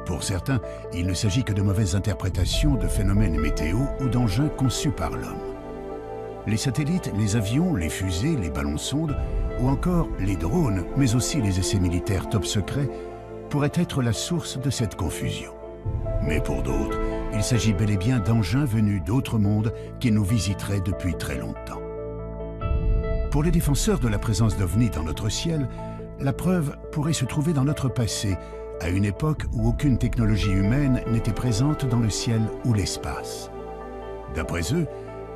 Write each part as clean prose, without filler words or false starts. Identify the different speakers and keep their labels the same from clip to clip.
Speaker 1: Pour certains, il ne s'agit que de mauvaises interprétations de phénomènes météo ou d'engins conçus par l'homme. Les satellites, les avions, les fusées, les ballons-sondes ou encore les drones, mais aussi les essais militaires top secrets, pourraient être la source de cette confusion. Mais pour d'autres, il s'agit bel et bien d'engins venus d'autres mondes qui nous visiteraient depuis très longtemps. Pour les défenseurs de la présence d'OVNI dans notre ciel, la preuve pourrait se trouver dans notre passé, à une époque où aucune technologie humaine n'était présente dans le ciel ou l'espace. D'après eux,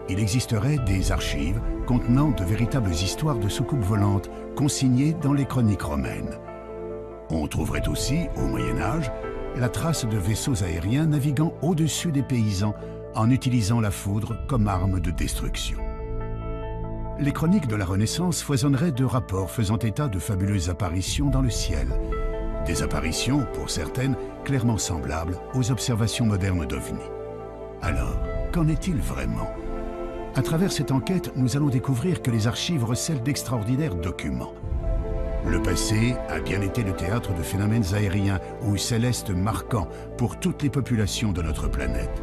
Speaker 1: il existerait des archives contenant de véritables histoires de soucoupes volantes consignées dans les chroniques romaines. On trouverait aussi, au Moyen-Âge, la trace de vaisseaux aériens naviguant au-dessus des paysans en utilisant la foudre comme arme de destruction. Les chroniques de la Renaissance foisonneraient de rapports faisant état de fabuleuses apparitions dans le ciel. Des apparitions, pour certaines, clairement semblables aux observations modernes d'OVNI. Alors, qu'en est-il vraiment ? À travers cette enquête, nous allons découvrir que les archives recèlent d'extraordinaires documents. Le passé a bien été le théâtre de phénomènes aériens ou célestes marquants pour toutes les populations de notre planète.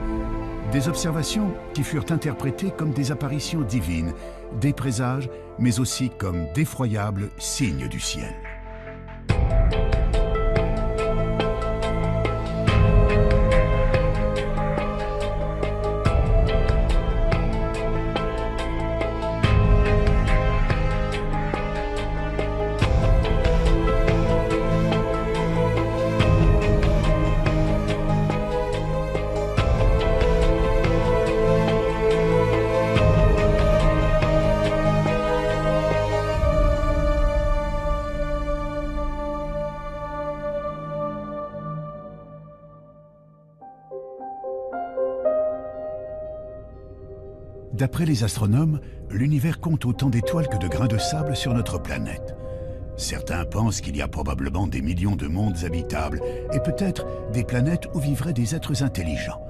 Speaker 1: Des observations qui furent interprétées comme des apparitions divines, des présages, mais aussi comme d'effroyables signes du ciel. D'après les astronomes, l'univers compte autant d'étoiles que de grains de sable sur notre planète. Certains pensent qu'il y a probablement des millions de mondes habitables et peut-être des planètes où vivraient des êtres intelligents,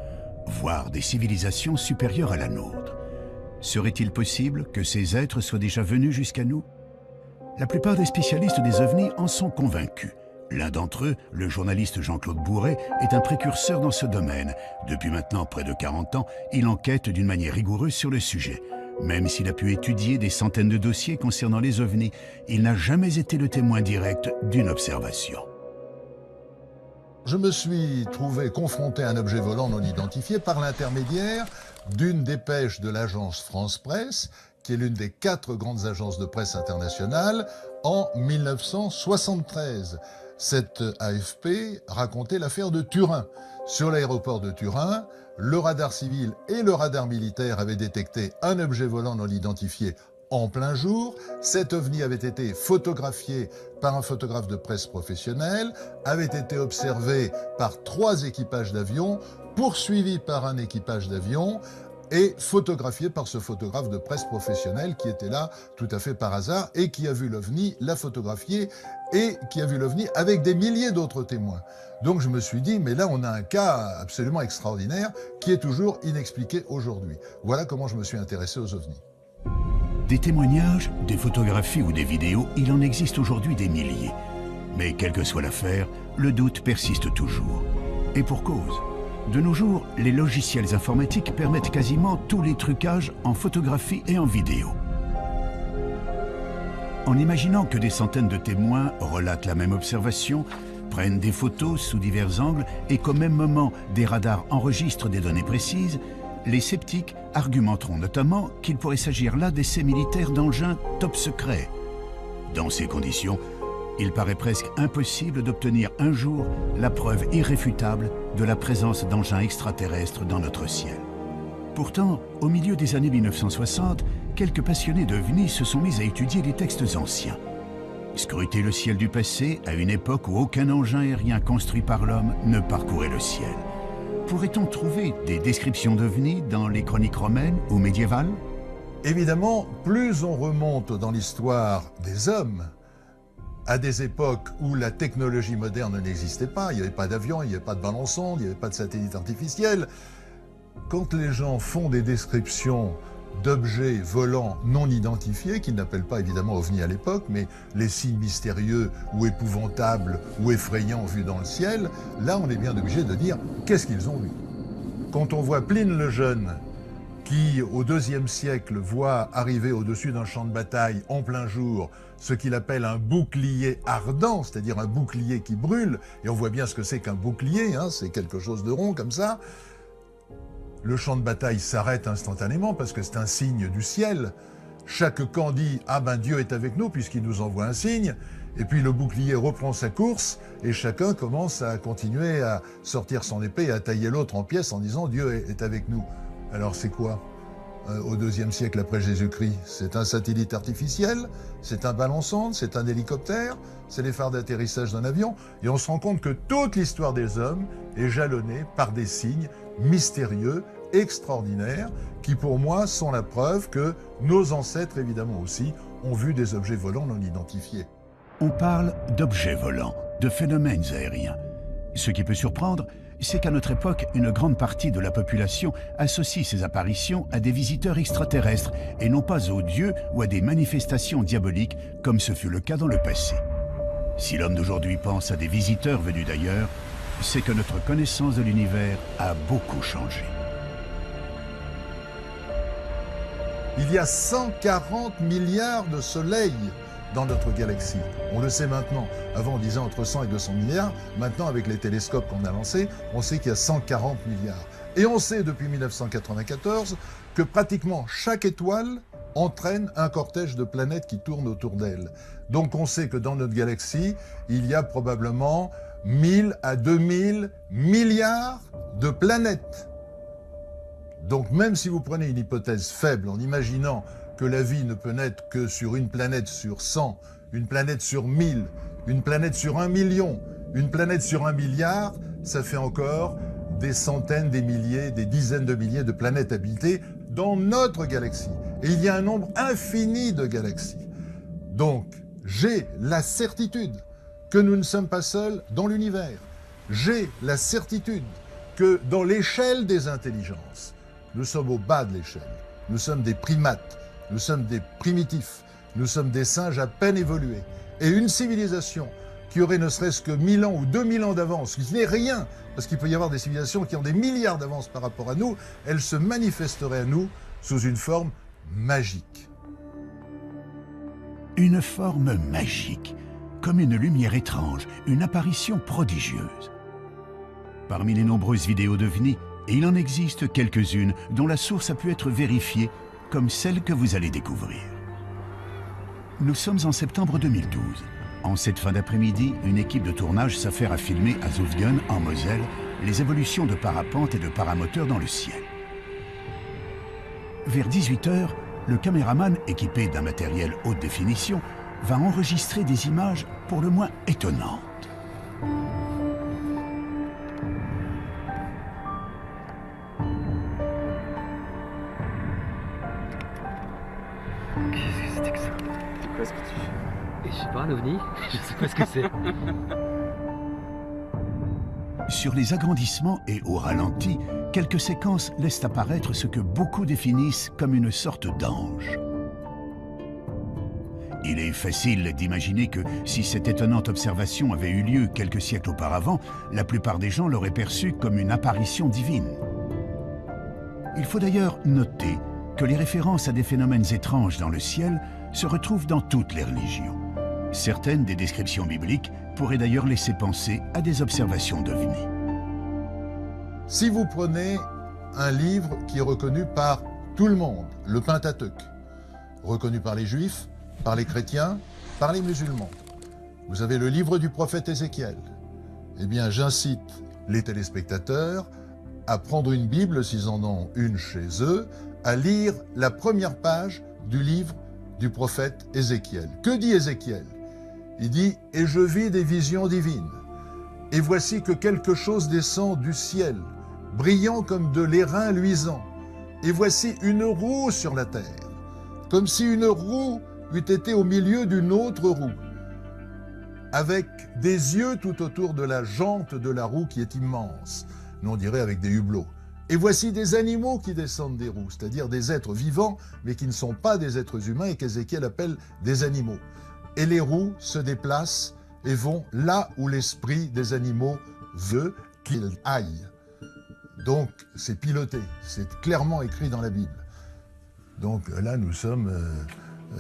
Speaker 1: voire des civilisations supérieures à la nôtre. Serait-il possible que ces êtres soient déjà venus jusqu'à nous? La plupart des spécialistes des OVNI en sont convaincus. L'un d'entre eux, le journaliste Jean-Claude Bourret, est un précurseur dans ce domaine. Depuis maintenant près de 40 ans, il enquête d'une manière rigoureuse sur le sujet. Même s'il a pu étudier des centaines de dossiers concernant les OVNI, il n'a jamais été le témoin direct d'une observation.
Speaker 2: Je me suis trouvé confronté à un objet volant non identifié par l'intermédiaire d'une dépêche de l'agence France Presse, qui est l'une des 4 grandes agences de presse internationales, en 1973. Cette AFP racontait l'affaire de Turin. Sur l'aéroport de Turin, le radar civil et le radar militaire avaient détecté un objet volant non identifié en plein jour. Cet OVNI avait été photographié par un photographe de presse professionnel, avait été observé par 3 équipages d'avions, poursuivi par un équipage d'avion, et photographié par ce photographe de presse professionnel qui était là tout à fait par hasard et qui a vu l'OVNI, l'a photographié et qui a vu l'OVNI avec des milliers d'autres témoins. Donc je me suis dit, mais là on a un cas absolument extraordinaire qui est toujours inexpliqué aujourd'hui. Voilà comment je me suis intéressé aux OVNI.
Speaker 1: Des témoignages, des photographies ou des vidéos, il en existe aujourd'hui des milliers. Mais quelle que soit l'affaire, le doute persiste toujours. Et pour cause. De nos jours, les logiciels informatiques permettent quasiment tous les trucages en photographie et en vidéo. En imaginant que des centaines de témoins relatent la même observation, prennent des photos sous divers angles et qu'au même moment, des radars enregistrent des données précises, les sceptiques argumenteront notamment qu'il pourrait s'agir là d'essais militaires d'engins top secrets. Dans ces conditions, il paraît presque impossible d'obtenir un jour la preuve irréfutable de la présence d'engins extraterrestres dans notre ciel. Pourtant, au milieu des années 1960, quelques passionnés d'OVNI se sont mis à étudier les textes anciens. Scruter le ciel du passé à une époque où aucun engin aérien construit par l'homme ne parcourait le ciel. Pourrait-on trouver des descriptions d'OVNI dans les chroniques romaines ou médiévales?
Speaker 2: Évidemment, plus on remonte dans l'histoire des hommes, à des époques où la technologie moderne n'existait pas, il n'y avait pas d'avion, il n'y avait pas de ballon-sonde, il n'y avait pas de satellite artificiel. Quand les gens font des descriptions d'objets volants non identifiés, qu'ils n'appellent pas évidemment ovnis à l'époque, mais les signes mystérieux ou épouvantables ou effrayants vus dans le ciel, là on est bien obligé de dire qu'est-ce qu'ils ont vu. Quand on voit Pline le Jeune, qui au IIe siècle voit arriver au-dessus d'un champ de bataille en plein jour ce qu'il appelle un bouclier ardent, c'est-à-dire un bouclier qui brûle, et on voit bien ce que c'est qu'un bouclier, hein, c'est quelque chose de rond comme ça. Le champ de bataille s'arrête instantanément parce que c'est un signe du ciel. Chaque camp dit « Ah ben Dieu est avec nous puisqu'il nous envoie un signe ». Et puis le bouclier reprend sa course et chacun commence à continuer à sortir son épée et à tailler l'autre en pièces en disant « Dieu est avec nous ». Alors c'est quoi au IIe siècle après Jésus-Christ? C'est un satellite artificiel, c'est un ballon-sonde, c'est un hélicoptère, c'est les phares d'atterrissage d'un avion. Et on se rend compte que toute l'histoire des hommes est jalonnée par des signes mystérieux, extraordinaires, qui pour moi sont la preuve que nos ancêtres, évidemment aussi, ont vu des objets volants non identifiés.
Speaker 1: On parle d'objets volants, de phénomènes aériens. Ce qui peut surprendre, c'est qu'à notre époque, une grande partie de la population associe ces apparitions à des visiteurs extraterrestres et non pas aux dieux ou à des manifestations diaboliques, comme ce fut le cas dans le passé. Si l'homme d'aujourd'hui pense à des visiteurs venus d'ailleurs, c'est que notre connaissance de l'univers a beaucoup changé.
Speaker 2: Il y a 140 milliards de soleils dans notre galaxie. On le sait maintenant. Avant, on disait entre 100 et 200 milliards. Maintenant, avec les télescopes qu'on a lancés, on sait qu'il y a 140 milliards. Et on sait depuis 1994 que pratiquement chaque étoile entraîne un cortège de planètes qui tournent autour d'elle. Donc on sait que dans notre galaxie, il y a probablement 1000 à 2000 milliards de planètes. Donc même si vous prenez une hypothèse faible en imaginant que la vie ne peut naître que sur une planète sur 100, une planète sur 1000, une planète sur 1 million, une planète sur 1 milliard, ça fait encore des centaines, des milliers, des dizaines de milliers de planètes habitées dans notre galaxie. Et il y a un nombre infini de galaxies. Donc, j'ai la certitude que nous ne sommes pas seuls dans l'univers. J'ai la certitude que dans l'échelle des intelligences, nous sommes au bas de l'échelle. Nous sommes des primates. Nous sommes des primitifs, nous sommes des singes à peine évolués. Et une civilisation qui aurait ne serait-ce que 1000 ans ou 2000 ans d'avance, qui n'est rien, parce qu'il peut y avoir des civilisations qui ont des milliards d'avance par rapport à nous, elle se manifesterait à nous sous une forme magique.
Speaker 1: Une forme magique, comme une lumière étrange, une apparition prodigieuse. Parmi les nombreuses vidéos d'OVNI, il en existe quelques-unes dont la source a pu être vérifiée, comme celle que vous allez découvrir. Nous sommes en septembre 2012. En cette fin d'après-midi, une équipe de tournage s'affaire à filmer à Zofingen, en Moselle, les évolutions de parapente et de paramoteurs dans le ciel. Vers 18h, le caméraman, équipé d'un matériel haute définition, va enregistrer des images pour le moins étonnantes.
Speaker 3: Qu'est-ce que tu fais? Je sais pas, un ovni. Je sais pas ce que c'est.
Speaker 1: Sur les agrandissements et au ralenti, quelques séquences laissent apparaître ce que beaucoup définissent comme une sorte d'ange. Il est facile d'imaginer que si cette étonnante observation avait eu lieu quelques siècles auparavant, la plupart des gens l'auraient perçue comme une apparition divine. Il faut d'ailleurs noter que les références à des phénomènes étranges dans le ciel se retrouvent dans toutes les religions. Certaines des descriptions bibliques pourraient d'ailleurs laisser penser à des observations d'OVNI.
Speaker 2: Si vous prenez un livre qui est reconnu par tout le monde, le Pentateuque, reconnu par les Juifs, par les chrétiens, par les musulmans, vous avez le livre du prophète Ézéchiel. Eh bien, j'incite les téléspectateurs à prendre une Bible, s'ils en ont une chez eux, à lire la première page du livre du prophète Ézéchiel. Que dit Ézéchiel? Il dit « Et je vis des visions divines, et voici que quelque chose descend du ciel, brillant comme de l'airain luisant, et voici une roue sur la terre, comme si une roue eût été au milieu d'une autre roue, avec des yeux tout autour de la jante de la roue qui est immense. Nous on dirait avec des hublots. Et voici des animaux qui descendent des roues, c'est-à-dire des êtres vivants, mais qui ne sont pas des êtres humains et qu'Ézéchiel appelle des animaux. Et les roues se déplacent et vont là où l'esprit des animaux veut qu'ils aillent. Donc c'est piloté, c'est clairement écrit dans la Bible. Donc là nous sommes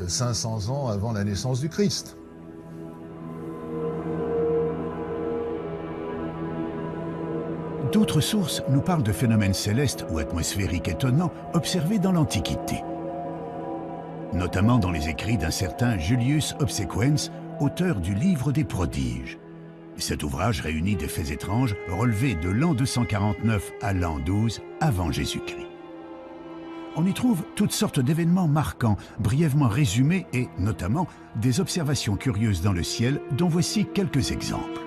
Speaker 2: 500 ans avant la naissance du Christ.
Speaker 1: D'autres sources nous parlent de phénomènes célestes ou atmosphériques étonnants observés dans l'Antiquité, notamment dans les écrits d'un certain Julius Obsequens, auteur du Livre des Prodiges. Cet ouvrage réunit des faits étranges relevés de l'an 249 à l'an 12 avant Jésus-Christ. On y trouve toutes sortes d'événements marquants, brièvement résumés et, notamment, des observations curieuses dans le ciel dont voici quelques exemples.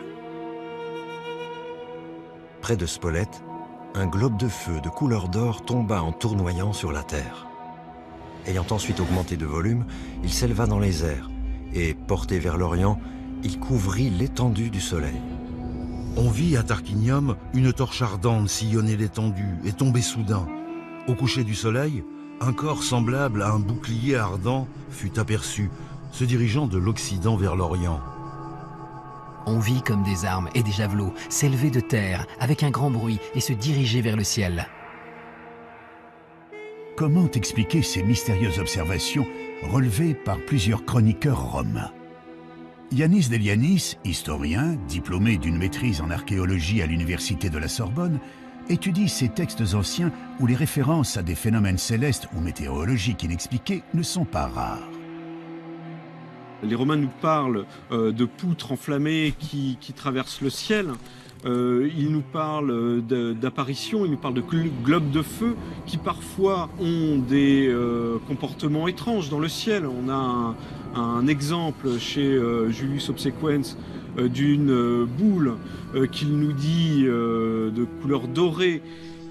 Speaker 4: Près de Spolète, un globe de feu de couleur d'or tomba en tournoyant sur la terre. Ayant ensuite augmenté de volume, il s'éleva dans les airs et, porté vers l'Orient, il couvrit l'étendue du soleil.
Speaker 5: On vit à Tarquinium une torche ardente sillonner l'étendue et tomber soudain. Au coucher du soleil, un corps semblable à un bouclier ardent fut aperçu, se dirigeant de l'Occident vers l'Orient.
Speaker 6: On vit comme des armes et des javelots s'élever de terre avec un grand bruit et se diriger vers le ciel.
Speaker 1: Comment expliquer ces mystérieuses observations relevées par plusieurs chroniqueurs romains? Yanis Delianis, historien, diplômé d'une maîtrise en archéologie à l'université de la Sorbonne, étudie ces textes anciens où les références à des phénomènes célestes ou météorologiques inexpliqués ne sont pas rares.
Speaker 7: Les Romains nous parlent de poutres enflammées qui traversent le ciel. Ils nous parlent d'apparitions, ils nous parlent de globes de feu qui parfois ont des comportements étranges dans le ciel. On a un exemple chez Julius Obsequens d'une boule qu'il nous dit de couleur dorée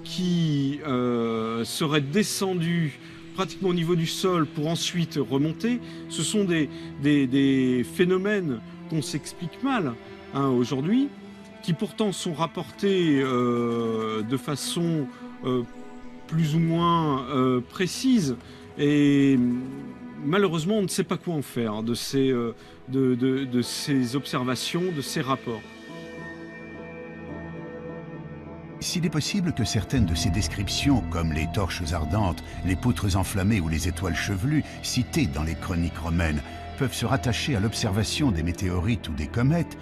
Speaker 7: qui serait descendue pratiquement au niveau du sol pour ensuite remonter. Ce sont des phénomènes qu'on s'explique mal aujourd'hui, qui pourtant sont rapportés de façon plus ou moins précise. Et malheureusement, on ne sait pas quoi en faire de ces observations, de ces rapports.
Speaker 1: S'il est possible que certaines de ces descriptions, comme les torches ardentes, les poutres enflammées ou les étoiles chevelues, citées dans les chroniques romaines, peuvent se rattacher à l'observation des météorites ou des comètes,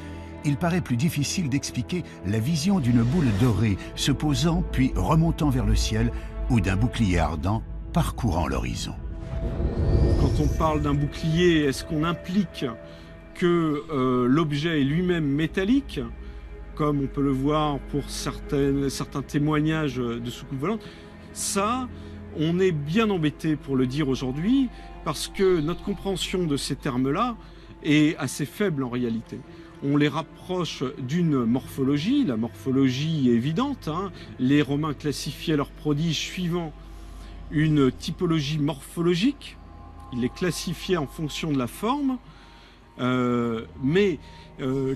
Speaker 1: il paraît plus difficile d'expliquer la vision d'une boule dorée se posant puis remontant vers le ciel ou d'un bouclier ardent parcourant l'horizon.
Speaker 7: Quand on parle d'un bouclier, est-ce qu'on implique que l'objet est lui-même métallique, comme on peut le voir pour certains témoignages de soucoupes volantes? Ça, on est bien embêté pour le dire aujourd'hui, parce que notre compréhension de ces termes-là est assez faible en réalité. On les rapproche d'une morphologie, la morphologie est évidente, Les Romains classifiaient leurs prodiges suivant une typologie morphologique, ils les classifiaient en fonction de la forme, mais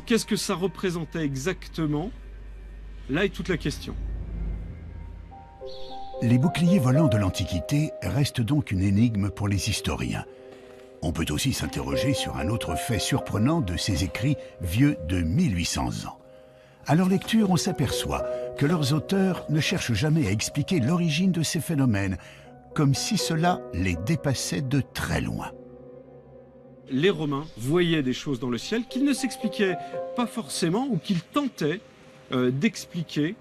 Speaker 7: qu'est-ce que ça représentait exactement? Là est toute la question.
Speaker 1: Les boucliers volants de l'Antiquité restent donc une énigme pour les historiens. On peut aussi s'interroger sur un autre fait surprenant de ces écrits vieux de 1800 ans. À leur lecture, on s'aperçoit que leurs auteurs ne cherchent jamais à expliquer l'origine de ces phénomènes, comme si cela les dépassait de très loin.
Speaker 7: Les Romains voyaient des choses dans le ciel qu'ils ne s'expliquaient pas forcément ou qu'ils tentaient d'expliquer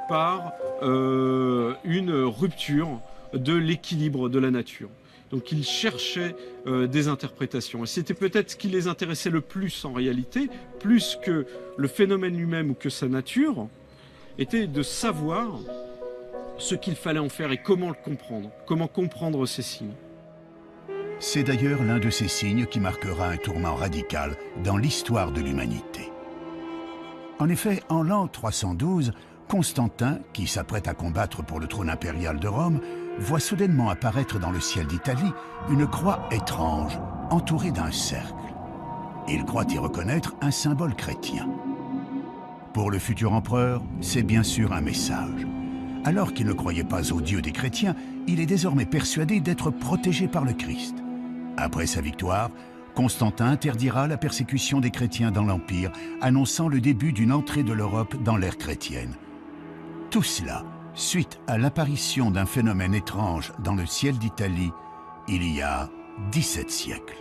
Speaker 7: par une rupture de l'équilibre de la nature. Donc ils cherchaient des interprétations. Et c'était peut-être ce qui les intéressait le plus en réalité, plus que le phénomène lui-même ou que sa nature, était de savoir ce qu'il fallait en faire et comment le comprendre, comment comprendre ces signes.
Speaker 1: C'est d'ailleurs l'un de ces signes qui marquera un tournant radical dans l'histoire de l'humanité. En effet, en l'an 312, Constantin, qui s'apprête à combattre pour le trône impérial de Rome, voit soudainement apparaître dans le ciel d'Italie une croix étrange, entourée d'un cercle. Il croit y reconnaître un symbole chrétien. Pour le futur empereur, c'est bien sûr un message. alors qu'il ne croyait pas au Dieu des chrétiens, il est désormais persuadé d'être protégé par le Christ. Après sa victoire, Constantin interdira la persécution des chrétiens dans l'Empire, annonçant le début d'une entrée de l'Europe dans l'ère chrétienne. Tout cela suite à l'apparition d'un phénomène étrange dans le ciel d'Italie il y a 17 siècles.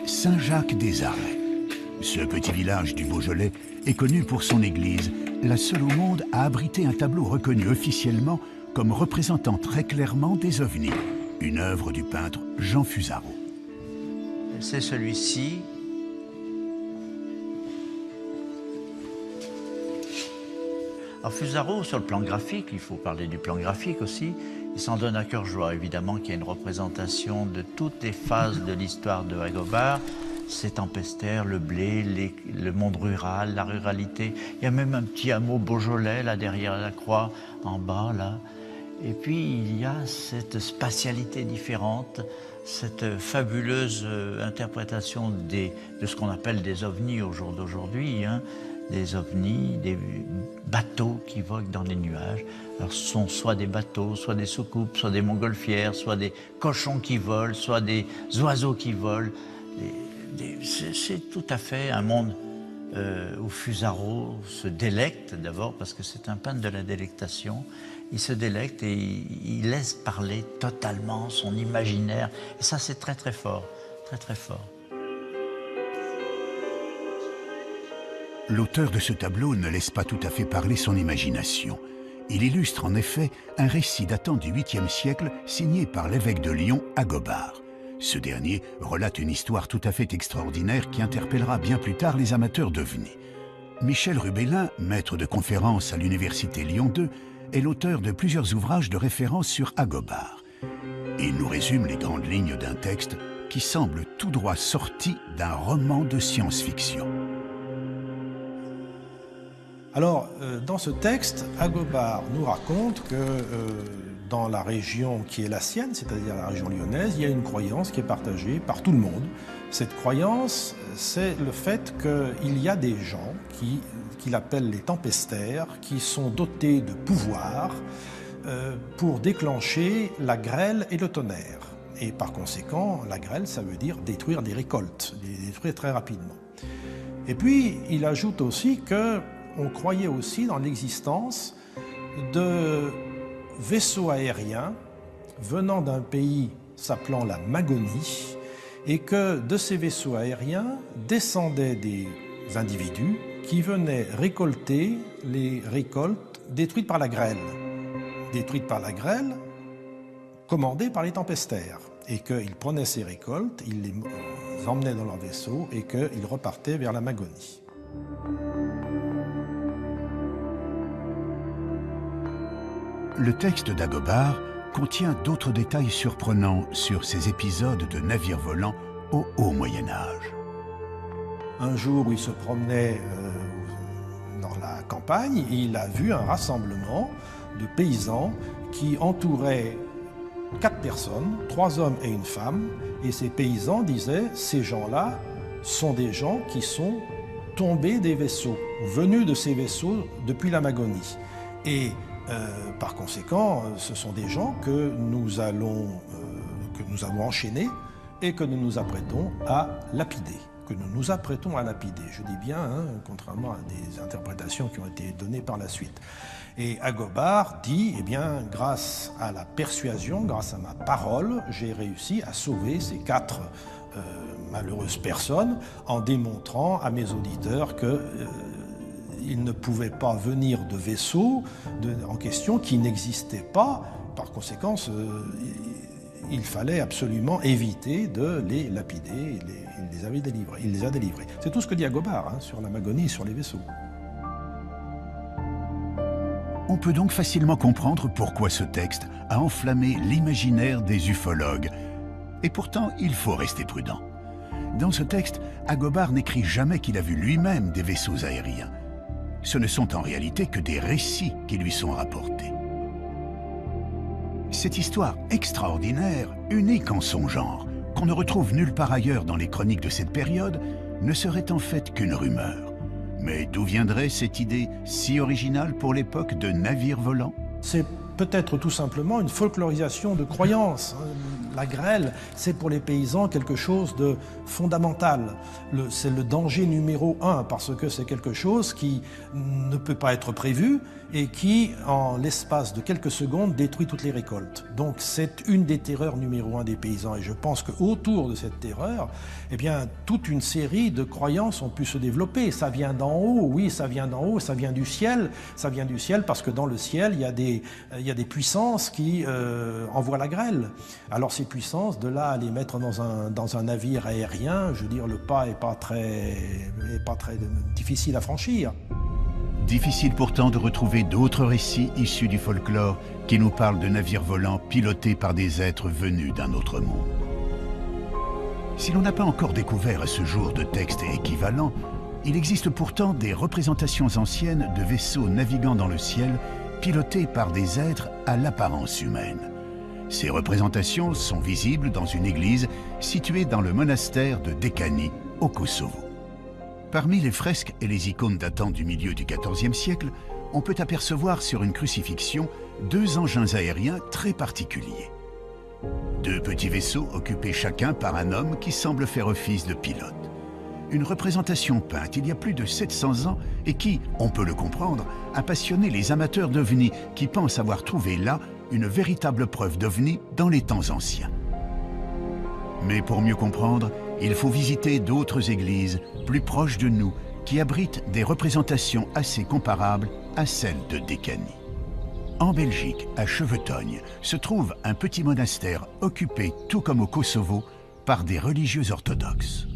Speaker 1: Saint-Jacques-des-Arrêts. Ce petit village du Beaujolais est connu pour son église, la seule au monde à abriter un tableau reconnu officiellement comme représentant très clairement des ovnis, une œuvre du peintre Jean Fusaro.
Speaker 8: C'est celui-ci. Alors Fusaro, sur le plan graphique, il faut parler du plan graphique aussi, il s'en donne à cœur joie, évidemment, qu'il y a une représentation de toutes les phases de l'histoire de Agobard. C'est tempestaire, le blé, le monde rural, la ruralité. Il y a même un petit hameau Beaujolais, là, derrière la croix, en bas, là. Et puis, il y a cette spatialité différente, cette fabuleuse interprétation de ce qu'on appelle des ovnis au jour d'aujourd'hui, hein. Des ovnis, des bateaux qui voguent dans les nuages. Alors, ce sont soit des bateaux, soit des soucoupes, soit des montgolfières, soit des cochons qui volent, soit des oiseaux qui volent. C'est tout à fait un monde où Fusaro se délecte d'abord, parce que c'est un peintre de la délectation. Il se délecte et il laisse parler totalement son imaginaire. Et ça, c'est très très fort, très très fort.
Speaker 1: L'auteur de ce tableau ne laisse pas tout à fait parler son imagination. Il illustre en effet un récit datant du 8e siècle signé par l'évêque de Lyon, Agobard. Ce dernier relate une histoire tout à fait extraordinaire qui interpellera bien plus tard les amateurs d'ovnis. Michel Rubellin, maître de conférences à l'université Lyon 2, est l'auteur de plusieurs ouvrages de référence sur Agobard. Il nous résume les grandes lignes d'un texte qui semble tout droit sorti d'un roman de science-fiction.
Speaker 9: Alors, dans ce texte, Agobard nous raconte que dans la région qui est la sienne, c'est-à-dire la région lyonnaise, il y a une croyance qui est partagée par tout le monde. Cette croyance, c'est le fait qu'il y a des gens qu'il appelle les tempestaires, qui sont dotés de pouvoirs pour déclencher la grêle et le tonnerre. Et par conséquent, la grêle, ça veut dire détruire des récoltes, les détruire très rapidement. Et puis, il ajoute aussi qu'on croyait aussi dans l'existence de vaisseaux aériens venant d'un pays s'appelant la Magonie, et que de ces vaisseaux aériens descendaient des individus qui venaient récolter les récoltes détruites par la grêle. Détruites par la grêle, commandées par les tempestaires. Et qu'ils prenaient ces récoltes, ils les emmenaient dans leur vaisseau et qu'ils repartaient vers la Magonie.
Speaker 1: Le texte d'Agobard contient d'autres détails surprenants sur ces épisodes de navires volants au haut Moyen-Âge.
Speaker 9: Un jour où il se promenait dans la campagne, il a vu un rassemblement de paysans qui entouraient 4 personnes, 3 hommes et une femme, et ces paysans disaient « ces gens-là sont des gens qui sont tombés des vaisseaux, venus de ces vaisseaux depuis la Magonie. » Et par conséquent, ce sont des gens que nous avons enchaînés et que nous nous apprêtons à lapider. Je dis bien, hein, contrairement à des interprétations qui ont été données par la suite. Et Agobard dit, eh bien, grâce à la persuasion, grâce à ma parole, j'ai réussi à sauver ces 4 malheureuses personnes en démontrant à mes auditeurs que il ne pouvait pas venir de vaisseaux en question qui n'existaient pas. Par conséquent, il fallait absolument éviter de les lapider. Il les a délivrés. C'est tout ce que dit Agobard hein, sur la Magonie et sur les vaisseaux.
Speaker 1: On peut donc facilement comprendre pourquoi ce texte a enflammé l'imaginaire des ufologues. Et pourtant, il faut rester prudent. Dans ce texte, Agobard n'écrit jamais qu'il a vu lui-même des vaisseaux aériens. ce ne sont en réalité que des récits qui lui sont rapportés. Cette histoire extraordinaire, unique en son genre, qu'on ne retrouve nulle part ailleurs dans les chroniques de cette période, ne serait en fait qu'une rumeur. Mais d'où viendrait cette idée si originale pour l'époque de navires volants?
Speaker 9: C'est peut-être tout simplement une folklorisation de croyances. La grêle, c'est pour les paysans quelque chose de fondamental. C'est le danger numéro 1 parce que c'est quelque chose qui ne peut pas être prévu et qui, en l'espace de quelques secondes, détruit toutes les récoltes. Donc c'est une des terreurs numéro 1 des paysans. Et je pense qu'autour de cette terreur, eh bien, toute une série de croyances ont pu se développer. Ça vient d'en haut, oui, ça vient d'en haut, ça vient du ciel. Ça vient du ciel parce que dans le ciel, il y a des puissances qui envoient la grêle. Alors ces puissances, de là à les mettre dans un navire aérien, je veux dire, le pas est pas très difficile à franchir.
Speaker 1: Difficile pourtant de retrouver d'autres récits issus du folklore qui nous parlent de navires volants pilotés par des êtres venus d'un autre monde. Si l'on n'a pas encore découvert à ce jour de textes équivalents, il existe pourtant des représentations anciennes de vaisseaux naviguant dans le ciel pilotés par des êtres à l'apparence humaine. Ces représentations sont visibles dans une église située dans le monastère de Dekani, au Kosovo. Parmi les fresques et les icônes datant du milieu du XIVe siècle, on peut apercevoir sur une crucifixion 2 engins aériens très particuliers. 2 petits vaisseaux occupés chacun par un homme qui semble faire office de pilote. Une représentation peinte il y a plus de 700 ans et qui, on peut le comprendre, a passionné les amateurs d'ovnis qui pensent avoir trouvé là une véritable preuve d'ovnis dans les temps anciens. Mais pour mieux comprendre, il faut visiter d'autres églises plus proches de nous qui abritent des représentations assez comparables à celles de Dekani. En Belgique, à Chevetogne, se trouve un petit monastère occupé, tout comme au Kosovo, par des religieux orthodoxes.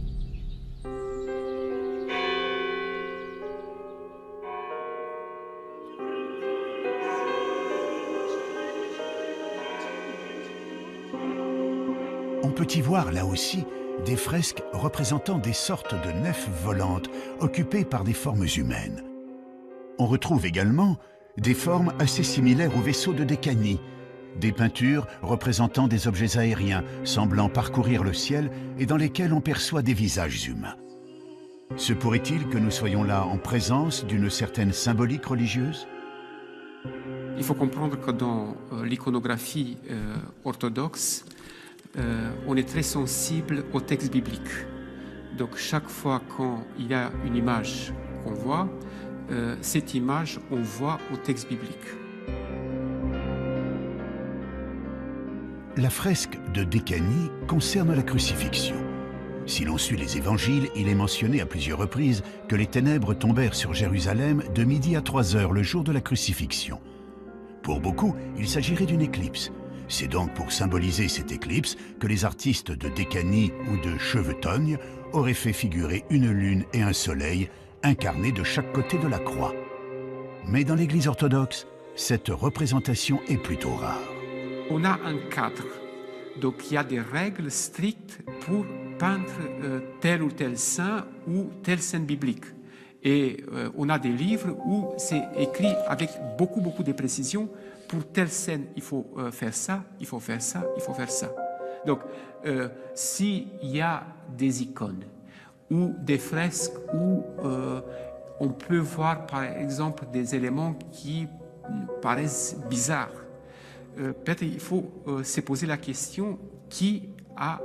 Speaker 1: On peut y voir là aussi des fresques représentant des sortes de nefs volantes occupées par des formes humaines. On retrouve également des formes assez similaires aux vaisseaux de Dekani, des peintures représentant des objets aériens semblant parcourir le ciel et dans lesquels on perçoit des visages humains. Se pourrait-il que nous soyons là en présence d'une certaine symbolique religieuse?
Speaker 3: Il faut comprendre que dans l'iconographie orthodoxe, on est très sensible au texte biblique. Donc chaque fois qu'il y a une image qu'on voit, cette image, on voit au texte biblique.
Speaker 1: La fresque de Dekani concerne la crucifixion. Si l'on suit les évangiles, il est mentionné à plusieurs reprises que les ténèbres tombèrent sur Jérusalem de midi à 3 heures le jour de la crucifixion. Pour beaucoup, il s'agirait d'une éclipse. C'est donc pour symboliser cette éclipse que les artistes de Dekani ou de Chevetogne auraient fait figurer une lune et un soleil incarnés de chaque côté de la croix. Mais dans l'Église orthodoxe, cette représentation est plutôt rare.
Speaker 3: On a un cadre, donc il y a des règles strictes pour peindre tel ou tel saint ou telle scène biblique. Et on a des livres où c'est écrit avec beaucoup de précision. Pour telle scène, il faut faire ça, il faut faire ça, il faut faire ça. Donc, s'il y a des icônes ou des fresques où on peut voir, par exemple, des éléments qui paraissent bizarres, peut-être il faut se poser la question qui a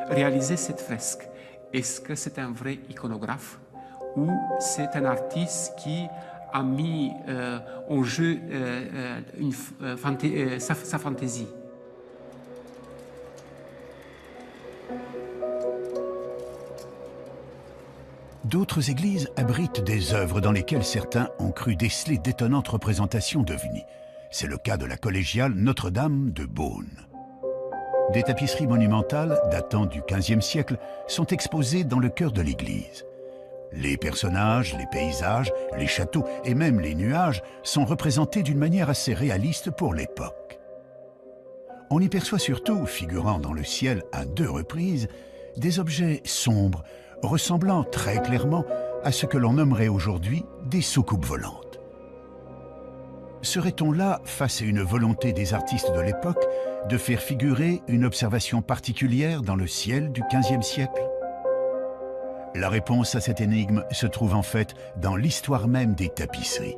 Speaker 3: réalisé cette fresque. Est-ce que c'est un vrai iconographe ou c'est un artiste qui a mis en jeu sa fantaisie?
Speaker 1: D'autres églises abritent des œuvres dans lesquelles certains ont cru déceler d'étonnantes représentations d'ovnis. C'est le cas de la collégiale Notre-Dame de Beaune. Des tapisseries monumentales datant du XVe siècle sont exposées dans le cœur de l'église. Les personnages, les paysages, les châteaux et même les nuages sont représentés d'une manière assez réaliste pour l'époque. On y perçoit surtout, figurant dans le ciel à 2 reprises, des objets sombres, ressemblant très clairement à ce que l'on nommerait aujourd'hui des soucoupes volantes. Serait-on là face à une volonté des artistes de l'époque de faire figurer une observation particulière dans le ciel du XVe siècle? La réponse à cette énigme se trouve en fait dans l'histoire même des tapisseries.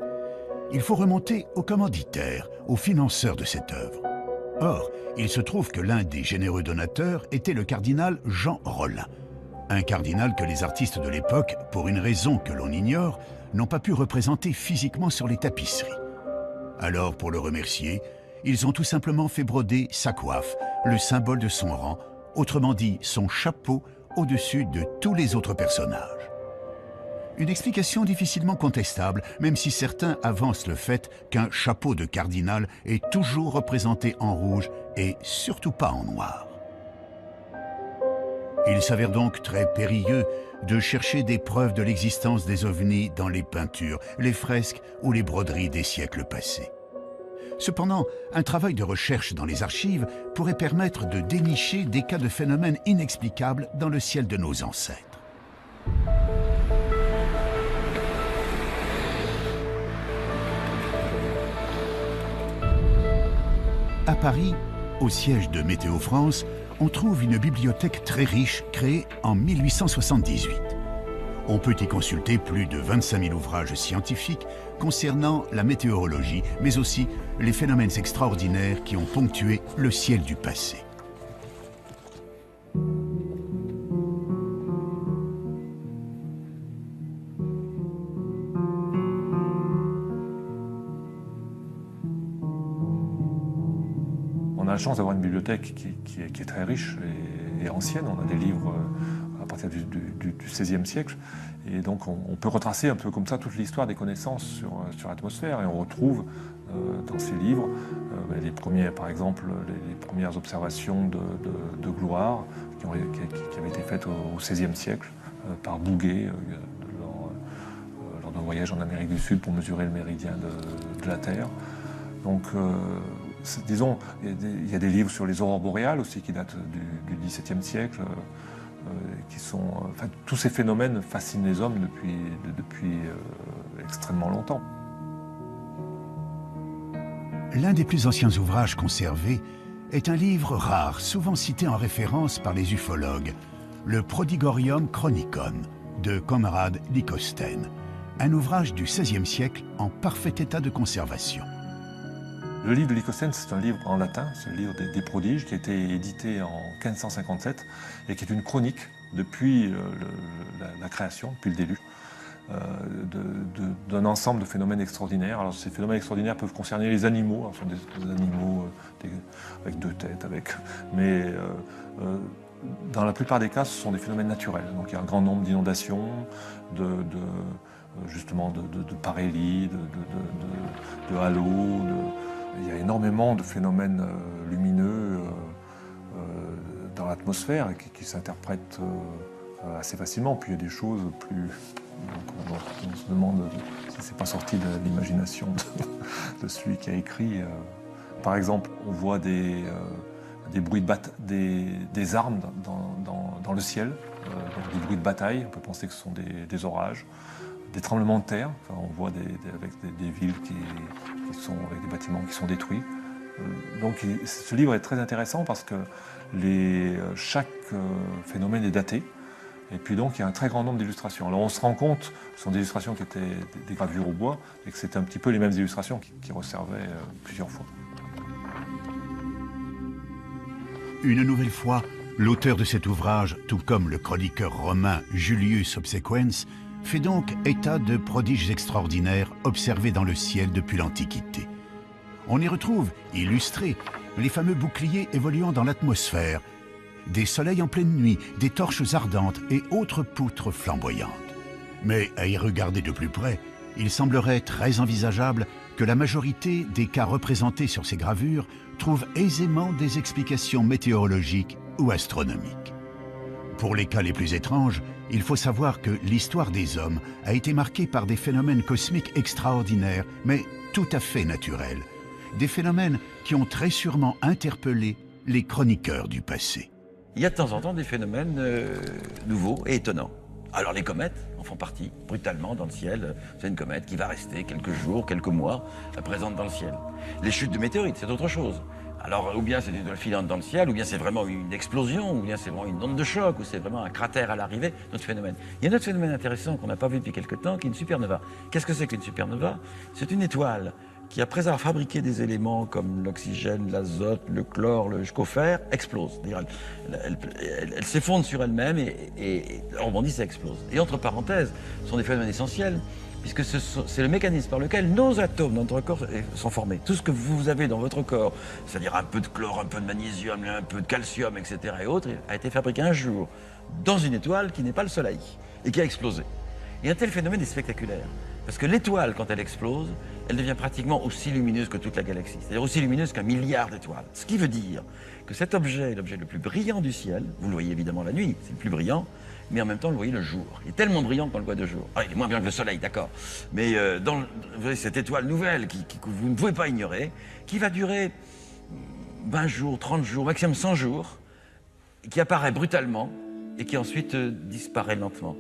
Speaker 1: Il faut remonter aux commanditaires, aux financeurs de cette œuvre. Or, il se trouve que l'un des généreux donateurs était le cardinal Jean Rollin, un cardinal que les artistes de l'époque, pour une raison que l'on ignore, n'ont pas pu représenter physiquement sur les tapisseries. Alors, pour le remercier, ils ont tout simplement fait broder sa coiffe, le symbole de son rang, autrement dit son chapeau, au-dessus de tous les autres personnages. Une explication difficilement contestable, même si certains avancent le fait qu'un chapeau de cardinal est toujours représenté en rouge et surtout pas en noir. Il s'avère donc très périlleux de chercher des preuves de l'existence des ovnis dans les peintures, les fresques ou les broderies des siècles passés. Cependant, un travail de recherche dans les archives pourrait permettre de dénicher des cas de phénomènes inexplicables dans le ciel de nos ancêtres. À Paris, au siège de Météo France, on trouve une bibliothèque très riche créée en 1878. On peut y consulter plus de 25 000 ouvrages scientifiques concernant la météorologie, mais aussi les phénomènes extraordinaires qui ont ponctué le ciel du passé.
Speaker 10: On a la chance d'avoir une bibliothèque qui est très riche et ancienne. On a des livres à partir du XVIe siècle. Et donc on peut retracer un peu comme ça toute l'histoire des connaissances sur l'atmosphère. Et on retrouve dans ces livres les premiers, par exemple, les premières observations de gloire qui avaient été faites au XVIe siècle par Bouguer lors d'un voyage en Amérique du Sud pour mesurer le méridien de la Terre. Donc, disons, il y a des livres sur les aurores boréales aussi qui datent du XVIIe siècle. Enfin, tous ces phénomènes fascinent les hommes depuis extrêmement longtemps.
Speaker 1: L'un des plus anciens ouvrages conservés est un livre rare, souvent cité en référence par les ufologues, le Prodigorium Chronicon de Conrad Lycosthenes, un ouvrage du XVIe siècle en parfait état de conservation.
Speaker 10: Le livre de Lycosthenes, c'est un livre en latin, c'est le livre des prodiges, qui a été édité en 1557 et qui est une chronique depuis la création, depuis le déluge, d'un ensemble de phénomènes extraordinaires. Alors ces phénomènes extraordinaires peuvent concerner les animaux, alors ce sont des animaux avec deux têtes, mais dans la plupart des cas, ce sont des phénomènes naturels. Donc il y a un grand nombre d'inondations, justement de parélie, de halos. Il y a énormément de phénomènes lumineux dans l'atmosphère qui s'interprètent assez facilement. Puis il y a des choses plus... on se demande si c'est pas sorti de l'imagination de celui qui a écrit. Par exemple, on voit des bruits des armes dans le ciel, donc des bruits de bataille. On peut penser que ce sont des orages. Des tremblements de terre, enfin, on voit avec des villes qui sont avec des bâtiments qui sont détruits. Donc ce livre est très intéressant parce que chaque phénomène est daté. Et puis donc il y a un très grand nombre d'illustrations. Alors on se rend compte que ce sont des illustrations qui étaient des gravures au bois et que c'était un petit peu les mêmes illustrations qui resservaient plusieurs fois.
Speaker 1: Une nouvelle fois, l'auteur de cet ouvrage, tout comme le chroniqueur romain Julius Obsequens, fait donc état de prodiges extraordinaires observés dans le ciel depuis l'Antiquité. On y retrouve, illustrés, les fameux boucliers évoluant dans l'atmosphère, des soleils en pleine nuit, des torches ardentes et autres poutres flamboyantes. Mais à y regarder de plus près, il semblerait très envisageable que la majorité des cas représentés sur ces gravures trouvent aisément des explications météorologiques ou astronomiques. Pour les cas les plus étranges, il faut savoir que l'histoire des hommes a été marquée par des phénomènes cosmiques extraordinaires, mais tout à fait naturels. Des phénomènes qui ont très sûrement interpellé les chroniqueurs du passé.
Speaker 11: Il y a de temps en temps des phénomènes nouveaux et étonnants. Alors les comètes en font partie, brutalement dans le ciel. C'est une comète qui va rester quelques jours, quelques mois présente dans le ciel. Les chutes de météorites, c'est autre chose. Alors, ou bien c'est une étoile filante dans le ciel, ou bien c'est vraiment une explosion, ou bien c'est vraiment une onde de choc, ou c'est vraiment un cratère à l'arrivée, notre phénomène. Il y a un autre phénomène intéressant qu'on n'a pas vu depuis quelque temps, qui est une supernova. Qu'est-ce que c'est qu'une supernova? C'est une étoile qui, après avoir fabriqué des éléments comme l'oxygène, l'azote, le chlore, le fer, explose. C'est-à-dire, elle s'effondre sur elle-même et rebondit, ça explose. Et entre parenthèses, ce sont des phénomènes essentiels, puisque c'est le mécanisme par lequel nos atomes dans notre corps sont formés. Tout ce que vous avez dans votre corps, c'est-à-dire un peu de chlore, un peu de magnésium, un peu de calcium, etc. et autres, a été fabriqué un jour dans une étoile qui n'est pas le Soleil et qui a explosé. Et un tel phénomène est spectaculaire, parce que l'étoile, quand elle explose, elle devient pratiquement aussi lumineuse que toute la galaxie, c'est-à-dire aussi lumineuse qu'un milliard d'étoiles. Ce qui veut dire que cet objet est l'objet le plus brillant du ciel. Vous le voyez évidemment la nuit, c'est le plus brillant, mais en même temps, vous le voyez le jour. Il est tellement brillant qu'on le voit de jour. Ah, il est moins brillant que le soleil, d'accord. Mais vous voyez cette étoile nouvelle que vous ne pouvez pas ignorer, qui va durer 20 jours, 30 jours, maximum 100 jours, qui apparaît brutalement et qui ensuite disparaît lentement.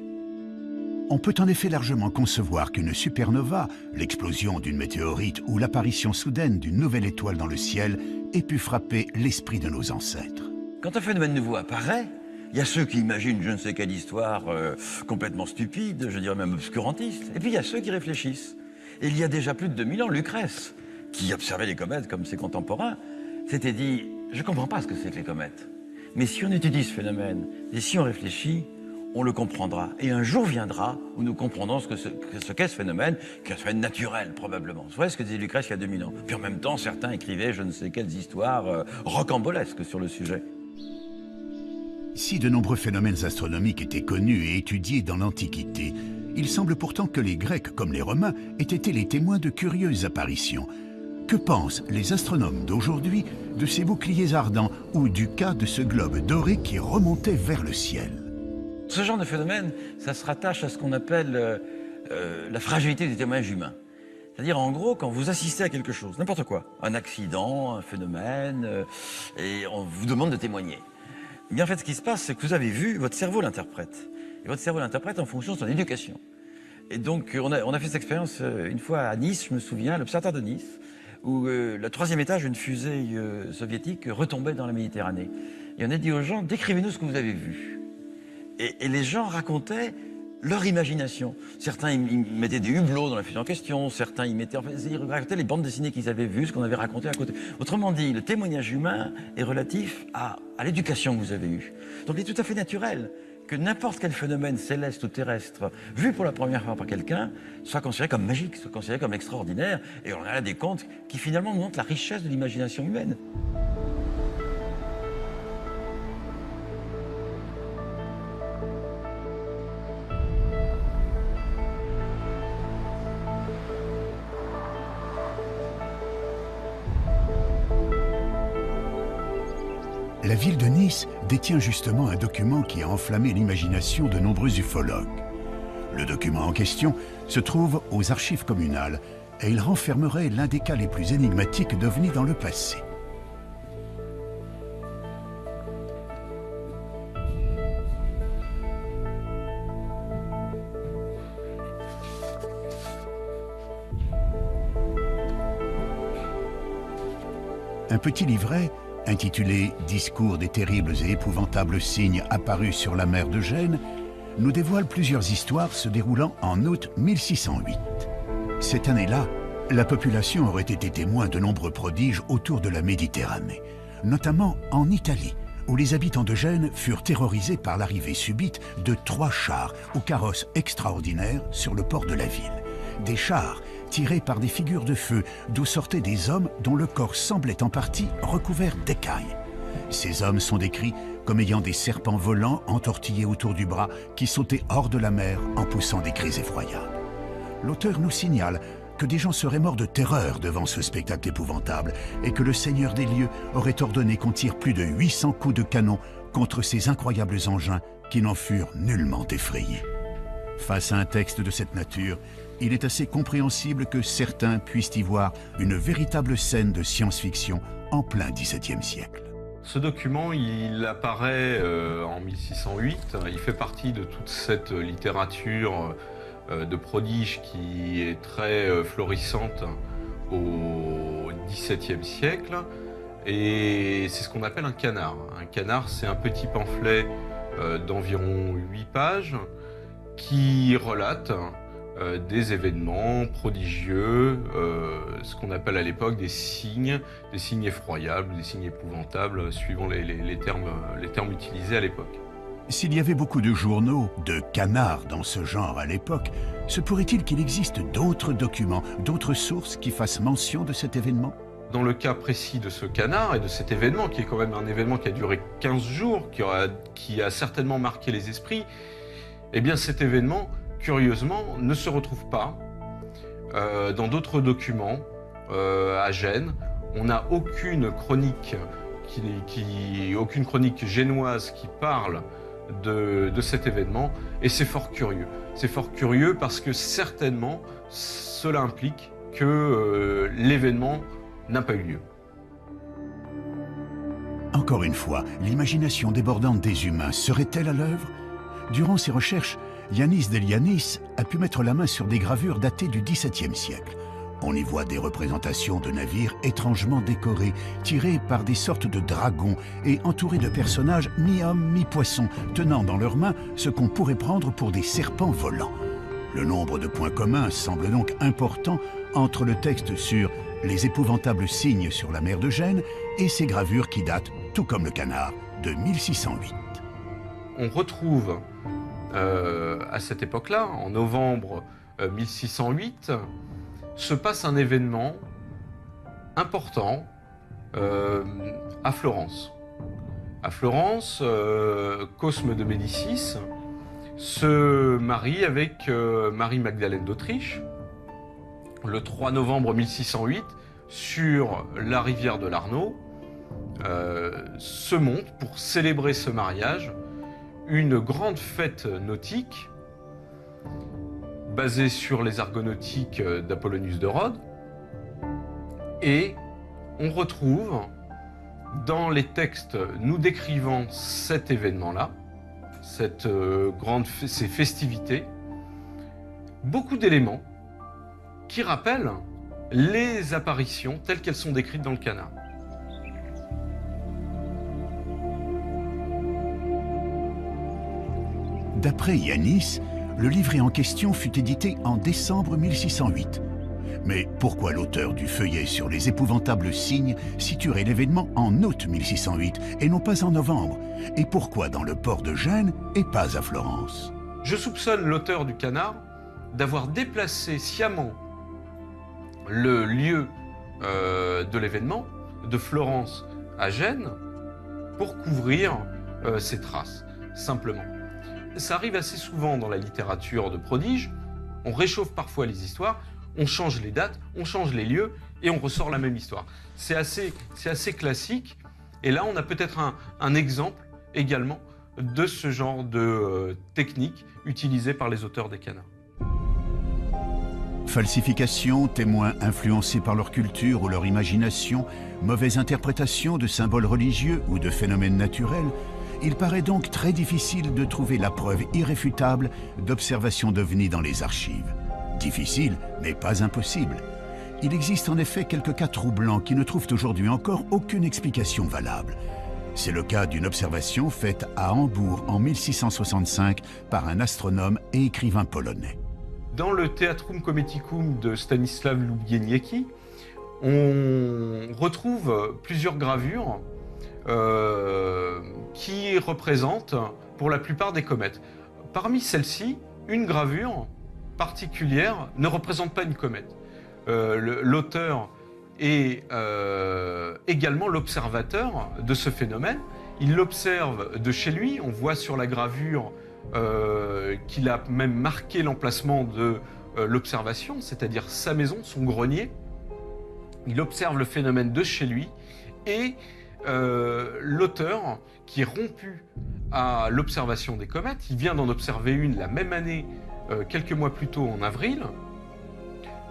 Speaker 1: On peut en effet largement concevoir qu'une supernova, l'explosion d'une météorite ou l'apparition soudaine d'une nouvelle étoile dans le ciel, ait pu frapper l'esprit de nos ancêtres.
Speaker 11: Quand un phénomène nouveau apparaît, il y a ceux qui imaginent je ne sais quelle histoire complètement stupide, je dirais même obscurantiste, et puis il y a ceux qui réfléchissent. Et il y a déjà plus de 2000 ans, Lucrèce, qui observait les comètes comme ses contemporains, s'était dit « je ne comprends pas ce que c'est que les comètes, mais si on étudie ce phénomène, et si on réfléchit, on le comprendra. Et un jour viendra où nous comprendrons ce qu'est ce phénomène, qui est un phénomène naturel probablement. Vous voyez ce que disait Lucrèce il y a 2000 ans. Puis en même temps, certains écrivaient je ne sais quelles histoires rocambolesques sur le sujet.
Speaker 1: Si de nombreux phénomènes astronomiques étaient connus et étudiés dans l'Antiquité, il semble pourtant que les Grecs, comme les Romains, aient été les témoins de curieuses apparitions. Que pensent les astronomes d'aujourd'hui de ces boucliers ardents ou du cas de ce globe doré qui remontait vers le ciel?
Speaker 11: Ce genre de phénomène, ça se rattache à ce qu'on appelle la fragilité du témoignage humain. C'est-à-dire, en gros, quand vous assistez à quelque chose, n'importe quoi, un accident, un phénomène, et on vous demande de témoigner. Eh bien, en fait, ce qui se passe, c'est que vous avez vu, votre cerveau l'interprète. Et votre cerveau l'interprète en fonction de son éducation. Et donc, on a fait cette expérience une fois à Nice, je me souviens, à l'Observatoire de Nice, où le 3e étage d'une fusée soviétique retombait dans la Méditerranée. Et on a dit aux gens, décrivez-nous ce que vous avez vu. Et les gens racontaient leur imagination. Certains, ils mettaient des hublots dans la fusée en question, certains, ils racontaient les bandes dessinées qu'ils avaient vues, ce qu'on avait raconté à côté. Autrement dit, le témoignage humain est relatif à l'éducation que vous avez eue. Donc il est tout à fait naturel que n'importe quel phénomène céleste ou terrestre, vu pour la première fois par quelqu'un, soit considéré comme magique, soit considéré comme extraordinaire. Et on a là des contes qui finalement nous montrent la richesse de l'imagination humaine.
Speaker 1: La ville de Nice détient justement un document qui a enflammé l'imagination de nombreux ufologues. Le document en question se trouve aux archives communales et il renfermerait l'un des cas les plus énigmatiques d'OVNI dans le passé. Un petit livret intitulé « Discours des terribles et épouvantables signes apparus sur la mer de Gênes », nous dévoile plusieurs histoires se déroulant en août 1608. Cette année-là, la population aurait été témoin de nombreux prodiges autour de la Méditerranée, notamment en Italie, où les habitants de Gênes furent terrorisés par l'arrivée subite de 3 chars ou carrosses extraordinaires sur le port de la ville. Des chars tirés par des figures de feu, d'où sortaient des hommes dont le corps semblait en partie recouvert d'écailles. Ces hommes sont décrits comme ayant des serpents volants entortillés autour du bras qui sautaient hors de la mer en poussant des cris effroyables. L'auteur nous signale que des gens seraient morts de terreur devant ce spectacle épouvantable et que le Seigneur des lieux aurait ordonné qu'on tire plus de 800 coups de canon contre ces incroyables engins qui n'en furent nullement effrayés. Face à un texte de cette nature, il est assez compréhensible que certains puissent y voir une véritable scène de science-fiction en plein XVIIe siècle.
Speaker 7: Ce document, il apparaît en 1608. Il fait partie de toute cette littérature de prodige qui est très florissante au XVIIe siècle. Et c'est ce qu'on appelle un canard. Un canard, c'est un petit pamphlet d'environ 8 pages qui relate des événements prodigieux, ce qu'on appelle à l'époque des signes effroyables, des signes épouvantables, suivant les termes utilisés à l'époque.
Speaker 1: S'il y avait beaucoup de journaux, de canards dans ce genre à l'époque, se pourrait-il qu'il existe d'autres documents, d'autres sources qui fassent mention de cet événement ?
Speaker 7: Dans le cas précis de ce canard et de cet événement, qui est quand même un événement qui a duré 15 jours, qui a certainement marqué les esprits, eh bien cet événement, curieusement, ne se retrouve pas dans d'autres documents à Gênes. On n'a aucune chronique aucune chronique génoise qui parle de cet événement, et c'est fort curieux. C'est fort curieux parce que certainement cela implique que l'événement n'a pas eu lieu.
Speaker 1: Encore une fois, l'imagination débordante des humains serait-elle à l'œuvre ? Durant ses recherches, Yanis Delianis a pu mettre la main sur des gravures datées du XVIIe siècle. On y voit des représentations de navires étrangement décorés, tirés par des sortes de dragons et entourés de personnages mi-hommes, mi-poissons, tenant dans leurs mains ce qu'on pourrait prendre pour des serpents volants. Le nombre de points communs semble donc important entre le texte sur les épouvantables signes sur la mer de Gênes et ces gravures qui datent, tout comme le canard, de 1608.
Speaker 7: On retrouve à cette époque-là, en novembre 1608, se passe un événement important à Florence. À Florence, Cosme de Médicis se marie avec Marie-Magdalène d'Autriche le 3 novembre 1608 sur la rivière de l'Arno. Se monte pour célébrer ce mariage une grande fête nautique basée sur les argonautiques d'Apollonius de Rhodes, et on retrouve dans les textes nous décrivant cet événement-là, ces festivités, beaucoup d'éléments qui rappellent les apparitions telles qu'elles sont décrites dans le canard.
Speaker 1: D'après Yanis, le livret en question fut édité en décembre 1608. Mais pourquoi l'auteur du feuillet sur les épouvantables signes situerait l'événement en août 1608 et non pas en novembre? Et pourquoi dans le port de Gênes et pas à Florence?
Speaker 7: Je soupçonne l'auteur du canard d'avoir déplacé sciemment le lieu de l'événement de Florence à Gênes pour couvrir ses traces, simplement. Ça arrive assez souvent dans la littérature de prodige. On réchauffe parfois les histoires, on change les dates, on change les lieux et on ressort la même histoire. C'est assez classique. Et là, on a peut-être un exemple également de ce genre de technique utilisée par les auteurs des canards.
Speaker 1: Falsification, témoins influencés par leur culture ou leur imagination, mauvaise interprétation de symboles religieux ou de phénomènes naturels, il paraît donc très difficile de trouver la preuve irréfutable d'observation d'ovnis dans les archives. Difficile, mais pas impossible. Il existe en effet quelques cas troublants qui ne trouvent aujourd'hui encore aucune explication valable. C'est le cas d'une observation faite à Hambourg en 1665 par un astronome et écrivain polonais.
Speaker 7: Dans le Theatrum Cometicum de Stanisław Lubieniecki, on retrouve plusieurs gravures qui représentent pour la plupart des comètes. Parmi celles-ci, une gravure particulière ne représente pas une comète. L'auteur est également l'observateur de ce phénomène. Il l'observe de chez lui. On voit sur la gravure qu'il a même marqué l'emplacement de l'observation, c'est-à-dire sa maison, son grenier. Il observe le phénomène de chez lui et l'auteur, qui est rompu à l'observation des comètes, il vient d'en observer une la même année, quelques mois plus tôt en avril,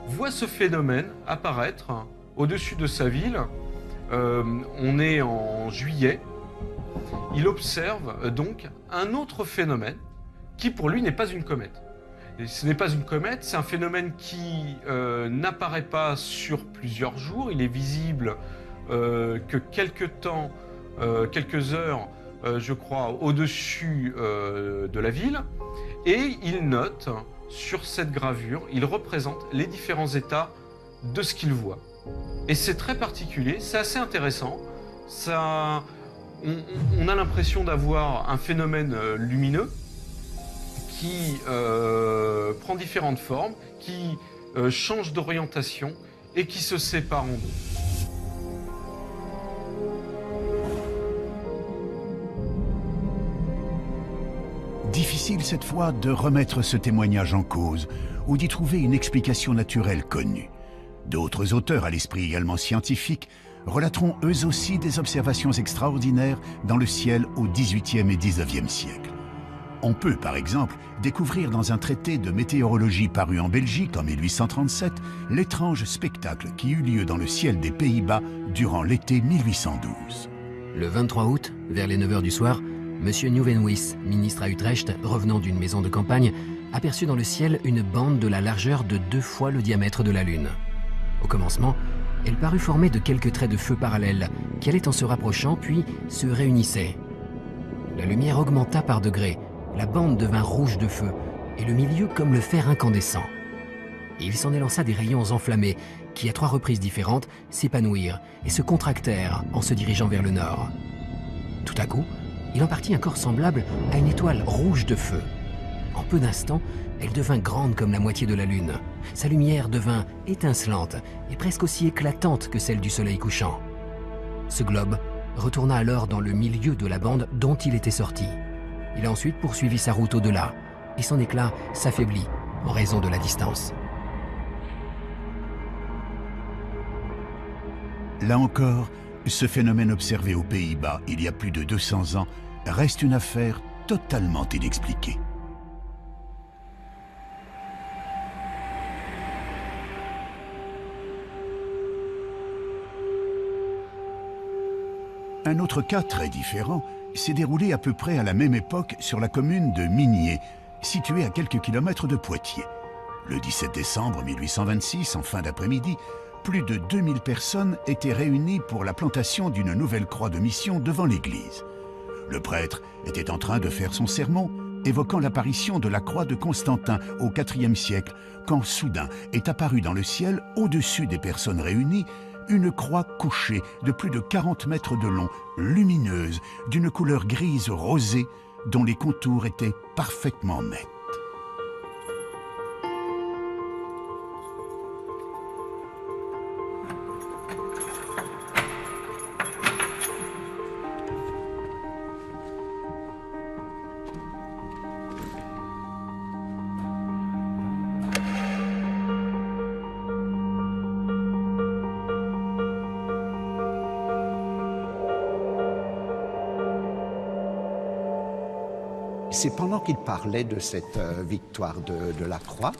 Speaker 7: voit ce phénomène apparaître au-dessus de sa ville on est en juillet. Il observe donc un autre phénomène qui pour lui n'est pas une comète. Et ce n'est pas une comète, c'est un phénomène qui n'apparaît pas sur plusieurs jours. Il est visible que quelques temps, quelques heures, je crois, au-dessus de la ville. Et il note sur cette gravure, il représente les différents états de ce qu'il voit. Et c'est très particulier, c'est assez intéressant. Ça, on a l'impression d'avoir un phénomène lumineux qui prend différentes formes, qui change d'orientation et qui se sépare en deux.
Speaker 1: Difficile cette fois de remettre ce témoignage en cause ou d'y trouver une explication naturelle connue. D'autres auteurs à l'esprit également scientifique relateront eux aussi des observations extraordinaires dans le ciel au XVIIIe et XIXe siècle. On peut par exemple découvrir dans un traité de météorologie paru en Belgique en 1837 l'étrange spectacle qui eut lieu dans le ciel des Pays-Bas durant l'été 1812.
Speaker 6: Le 23 août, vers les 9h du soir, M. Nieuwenhuis, ministre à Utrecht, revenant d'une maison de campagne, aperçut dans le ciel une bande de la largeur de 2 fois le diamètre de la Lune. Au commencement, elle parut formée de quelques traits de feu parallèles, qui allaient en se rapprochant puis se réunissaient. La lumière augmenta par degrés, la bande devint rouge de feu, et le milieu comme le fer incandescent. Et il s'en élança des rayons enflammés, qui à 3 reprises différentes s'épanouirent et se contractèrent en se dirigeant vers le nord. Tout à coup, il en partit un corps semblable à une étoile rouge de feu. En peu d'instants, elle devint grande comme la moitié de la Lune. Sa lumière devint étincelante et presque aussi éclatante que celle du soleil couchant. Ce globe retourna alors dans le milieu de la bande dont il était sorti. Il a ensuite poursuivi sa route au-delà, et son éclat s'affaiblit en raison de la distance.
Speaker 1: Là encore, ce phénomène observé aux Pays-Bas il y a plus de 200 ans reste une affaire totalement inexpliquée. Un autre cas très différent s'est déroulé à peu près à la même époque sur la commune de Migné, située à quelques kilomètres de Poitiers. Le 17 décembre 1826, en fin d'après-midi, plus de 2000 personnes étaient réunies pour la plantation d'une nouvelle croix de mission devant l'église. Le prêtre était en train de faire son sermon, évoquant l'apparition de la croix de Constantin au IVe siècle, quand soudain est apparue dans le ciel, au-dessus des personnes réunies, une croix couchée de plus de 40 mètres de long, lumineuse, d'une couleur grise rosée, dont les contours étaient parfaitement nets.
Speaker 12: C'est pendant qu'il parlait de cette victoire de la croix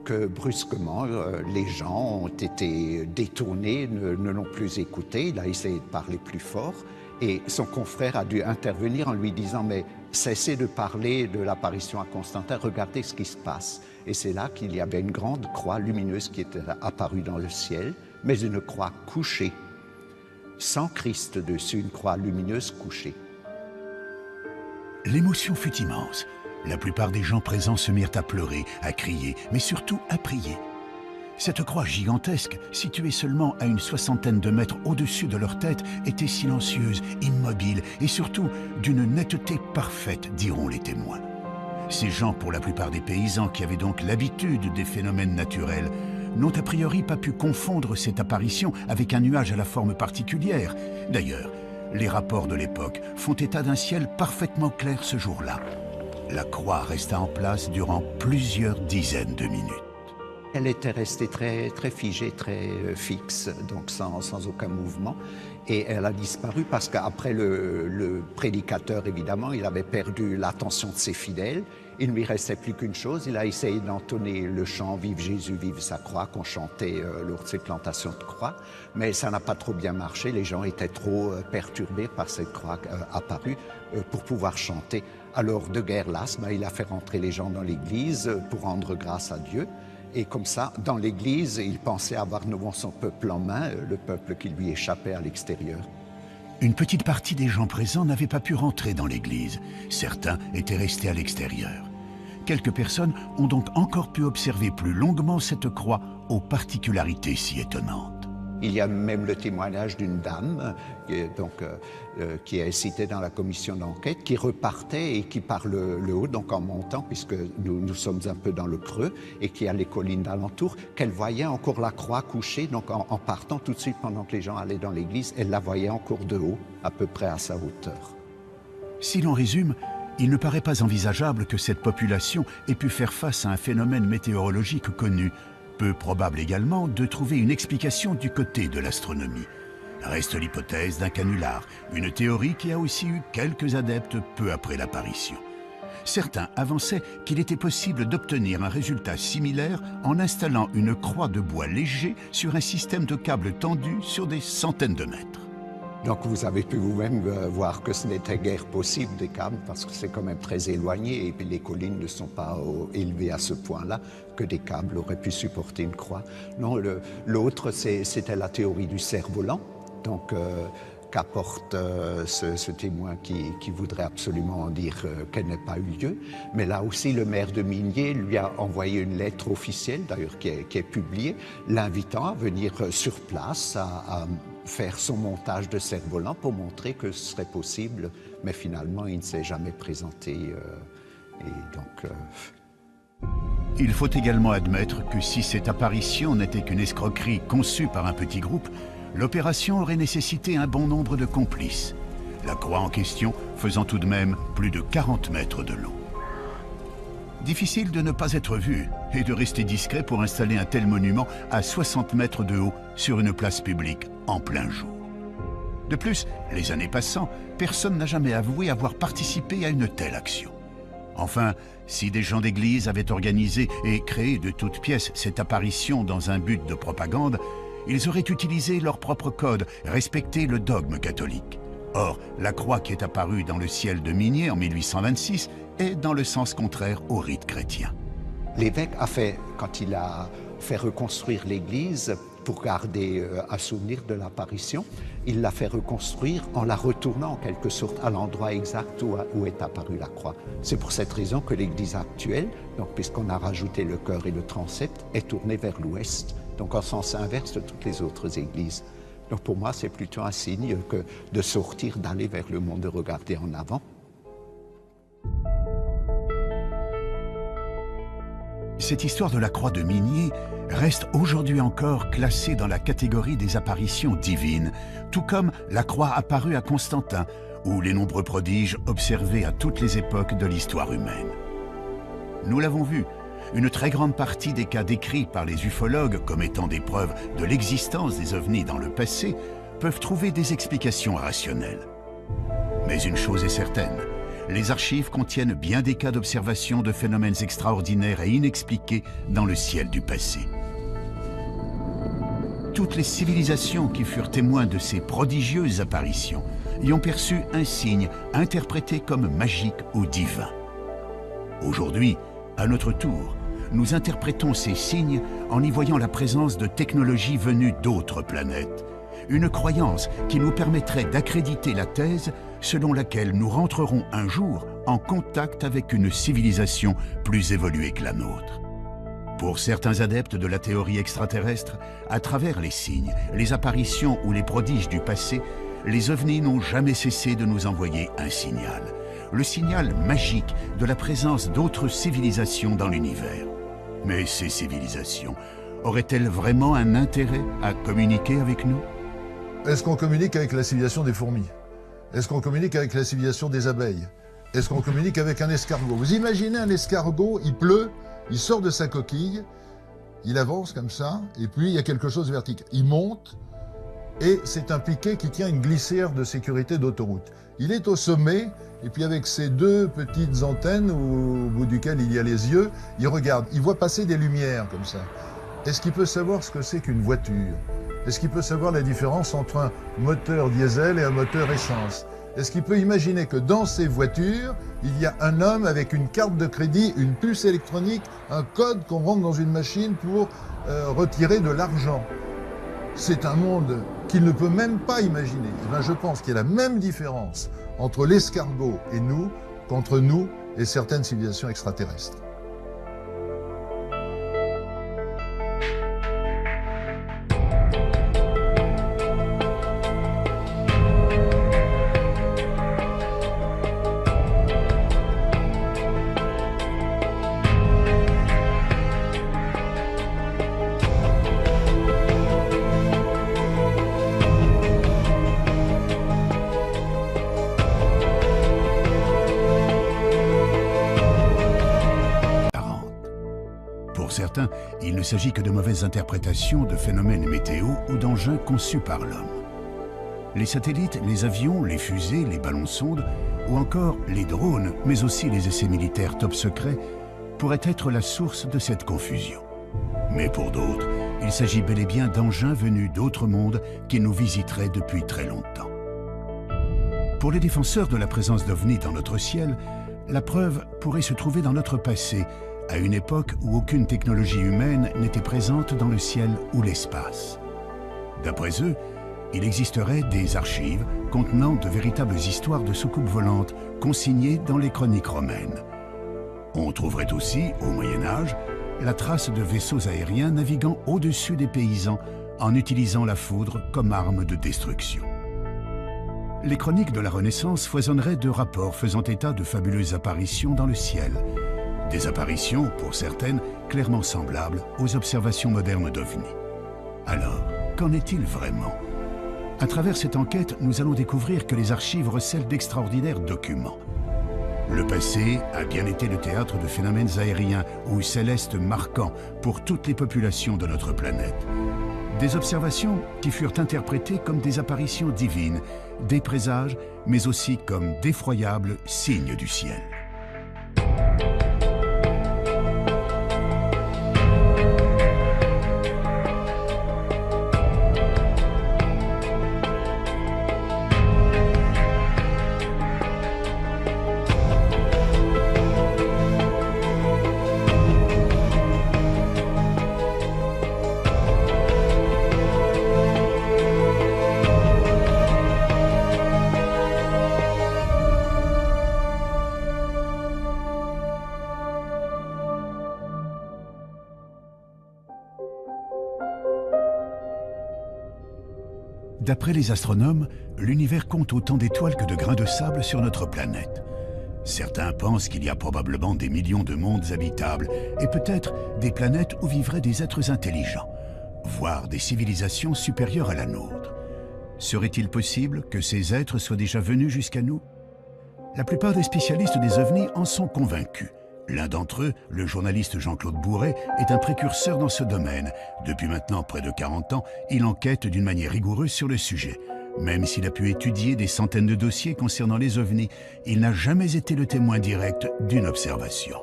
Speaker 12: que brusquement les gens ont été détournés, ne l'ont plus écouté. Il a essayé de parler plus fort et son confrère a dû intervenir en lui disant « mais cessez de parler de l'apparition à Constantin, regardez ce qui se passe ». Et c'est là qu'il y avait une grande croix lumineuse qui était apparue dans le ciel, mais une croix couchée, sans Christ dessus, une croix lumineuse couchée.
Speaker 1: L'émotion fut immense. La plupart des gens présents se mirent à pleurer, à crier, mais surtout à prier. Cette croix gigantesque, située seulement à une 60aine de mètres au-dessus de leur tête, était silencieuse, immobile et surtout d'une netteté parfaite, diront les témoins. Ces gens, pour la plupart des paysans qui avaient donc l'habitude des phénomènes naturels, n'ont a priori pas pu confondre cette apparition avec un nuage à la forme particulière. D'ailleurs, les rapports de l'époque font état d'un ciel parfaitement clair ce jour-là. La croix resta en place durant plusieurs dizaines de minutes.
Speaker 12: Elle était restée très figée, très fixe, donc sans aucun mouvement. Et elle a disparu parce qu'après le prédicateur, évidemment, il avait perdu l'attention de ses fidèles. il ne lui restait plus qu'une chose, il a essayé d'entonner le chant « Vive Jésus, vive sa croix » qu'on chantait lors de ces plantations de croix, mais ça n'a pas trop bien marché, les gens étaient trop perturbés par cette croix apparue pour pouvoir chanter. Alors de guerre lasse, il a fait rentrer les gens dans l'église pour rendre grâce à Dieu. Et comme ça, dans l'église, il pensait avoir nouveau son peuple en main, le peuple qui lui échappait à l'extérieur.
Speaker 1: Une petite partie des gens présents n'avaient pas pu rentrer dans l'église. Certains étaient restés à l'extérieur. Quelques personnes ont donc encore pu observer plus longuement cette croix aux particularités si étonnantes.
Speaker 12: Il y a même le témoignage d'une dame qui est citée dans la commission d'enquête, qui repartait et qui par le haut, donc en montant, puisque nous sommes un peu dans le creux, et qui a les collines d'alentour, qu'elle voyait encore la croix couchée, donc en partant tout de suite pendant que les gens allaient dans l'église, elle la voyait encore de haut, à peu près à sa hauteur.
Speaker 1: Si l'on résume, il ne paraît pas envisageable que cette population ait pu faire face à un phénomène météorologique connu. Peu probable également de trouver une explication du côté de l'astronomie. Reste l'hypothèse d'un canular, une théorie qui a aussi eu quelques adeptes peu après l'apparition. Certains avançaient qu'il était possible d'obtenir un résultat similaire en installant une croix de bois léger sur un système de câbles tendus sur des centaines de mètres.
Speaker 12: Donc vous avez pu vous-même voir que ce n'était guère possible des câbles parce que c'est quand même très éloigné et puis les collines ne sont pas élevées à ce point-là que des câbles auraient pu supporter une croix. Non, l'autre c'était la théorie du cerf-volant, donc qu'apporte ce témoin qui voudrait absolument dire qu'elle n'ait pas eu lieu. Mais là aussi, le maire de Migné lui a envoyé une lettre officielle, d'ailleurs qui est publiée, l'invitant à venir sur place, à faire son montage de cerf-volant pour montrer que ce serait possible. Mais finalement, il ne s'est jamais présenté.
Speaker 1: Il faut également admettre que si cette apparition n'était qu'une escroquerie conçue par un petit groupe, l'opération aurait nécessité un bon nombre de complices, la croix en question faisant tout de même plus de 40 mètres de long. Difficile de ne pas être vu et de rester discret pour installer un tel monument à 60 mètres de haut sur une place publique en plein jour. De plus, les années passant, personne n'a jamais avoué avoir participé à une telle action. Enfin, si des gens d'église avaient organisé et créé de toutes pièces cette apparition dans un but de propagande, ils auraient utilisé leur propre code, respecté le dogme catholique. Or, la croix qui est apparue dans le ciel de Migné en 1826 est dans le sens contraire au rite chrétien.
Speaker 12: L'évêque quand il a fait reconstruire l'église pour garder un souvenir de l'apparition, il l'a fait reconstruire en la retournant en quelque sorte à l'endroit exact où est apparue la croix. C'est pour cette raison que l'église actuelle, puisqu'on a rajouté le chœur et le transept, est tournée vers l'ouest, donc en sens inverse de toutes les autres églises. Donc pour moi, c'est plutôt un signe que de sortir, d'aller vers le monde, de regarder en avant.
Speaker 1: Cette histoire de la croix de Migné reste aujourd'hui encore classée dans la catégorie des apparitions divines, tout comme la croix apparue à Constantin, ou les nombreux prodiges observés à toutes les époques de l'histoire humaine. Nous l'avons vu, une très grande partie des cas décrits par les ufologues comme étant des preuves de l'existence des ovnis dans le passé peuvent trouver des explications rationnelles. Mais une chose est certaine, les archives contiennent bien des cas d'observation de phénomènes extraordinaires et inexpliqués dans le ciel du passé. Toutes les civilisations qui furent témoins de ces prodigieuses apparitions y ont perçu un signe interprété comme magique ou divin. Aujourd'hui, à notre tour, nous interprétons ces signes en y voyant la présence de technologies venues d'autres planètes. Une croyance qui nous permettrait d'accréditer la thèse selon laquelle nous rentrerons un jour en contact avec une civilisation plus évoluée que la nôtre. Pour certains adeptes de la théorie extraterrestre, à travers les signes, les apparitions ou les prodiges du passé, les ovnis n'ont jamais cessé de nous envoyer un signal. Le signal magique de la présence d'autres civilisations dans l'univers. Mais ces civilisations auraient-elles vraiment un intérêt à communiquer avec nous?
Speaker 2: Est-ce qu'on communique avec la civilisation des fourmis? Est-ce qu'on communique avec la civilisation des abeilles? Est-ce qu'on communique avec un escargot? Vous imaginez un escargot, il pleut, il sort de sa coquille, il avance comme ça, et puis il y a quelque chose de vertical. Il monte, et c'est un piquet qui tient une glissière de sécurité d'autoroute. Il est au sommet, et puis avec ses deux petites antennes au bout duquel il y a les yeux, il regarde, il voit passer des lumières comme ça. Est-ce qu'il peut savoir ce que c'est qu'une voiture? Est-ce qu'il peut savoir la différence entre un moteur diesel et un moteur essence? Est-ce qu'il peut imaginer que dans ces voitures, il y a un homme avec une carte de crédit, une puce électronique, un code qu'on rentre dans une machine pour retirer de l'argent? C'est un monde qu'il ne peut même pas imaginer. Et bien, je pense qu'il y a la même différence entre l'escargot et nous qu'entre nous et certaines civilisations extraterrestres.
Speaker 1: Pour certains, il ne s'agit que de mauvaises interprétations de phénomènes météo ou d'engins conçus par l'homme. Les satellites, les avions, les fusées, les ballons-sondes ou encore les drones, mais aussi les essais militaires top secrets, pourraient être la source de cette confusion. Mais pour d'autres, il s'agit bel et bien d'engins venus d'autres mondes qui nous visiteraient depuis très longtemps. Pour les défenseurs de la présence d'OVNI dans notre ciel, la preuve pourrait se trouver dans notre passé, à une époque où aucune technologie humaine n'était présente dans le ciel ou l'espace. D'après eux, il existerait des archives contenant de véritables histoires de soucoupes volantes consignées dans les chroniques romaines. On trouverait aussi, au Moyen-Âge, la trace de vaisseaux aériens naviguant au-dessus des paysans en utilisant la foudre comme arme de destruction. Les chroniques de la Renaissance foisonneraient de rapports faisant état de fabuleuses apparitions dans le ciel. Des apparitions, pour certaines, clairement semblables aux observations modernes d'OVNI. Alors, qu'en est-il vraiment? À travers cette enquête, nous allons découvrir que les archives recèlent d'extraordinaires documents. Le passé a bien été le théâtre de phénomènes aériens ou célestes marquants pour toutes les populations de notre planète. Des observations qui furent interprétées comme des apparitions divines, des présages, mais aussi comme d'effroyables signes du ciel. D'après les astronomes, l'univers compte autant d'étoiles que de grains de sable sur notre planète. Certains pensent qu'il y a probablement des millions de mondes habitables et peut-être des planètes où vivraient des êtres intelligents, voire des civilisations supérieures à la nôtre. Serait-il possible que ces êtres soient déjà venus jusqu'à nous? La plupart des spécialistes des OVNI en sont convaincus. L'un d'entre eux, le journaliste Jean-Claude Bourret, est un précurseur dans ce domaine. Depuis maintenant près de 40 ans, il enquête d'une manière rigoureuse sur le sujet. Même s'il a pu étudier des centaines de dossiers concernant les OVNI, il n'a jamais été le témoin direct d'une observation.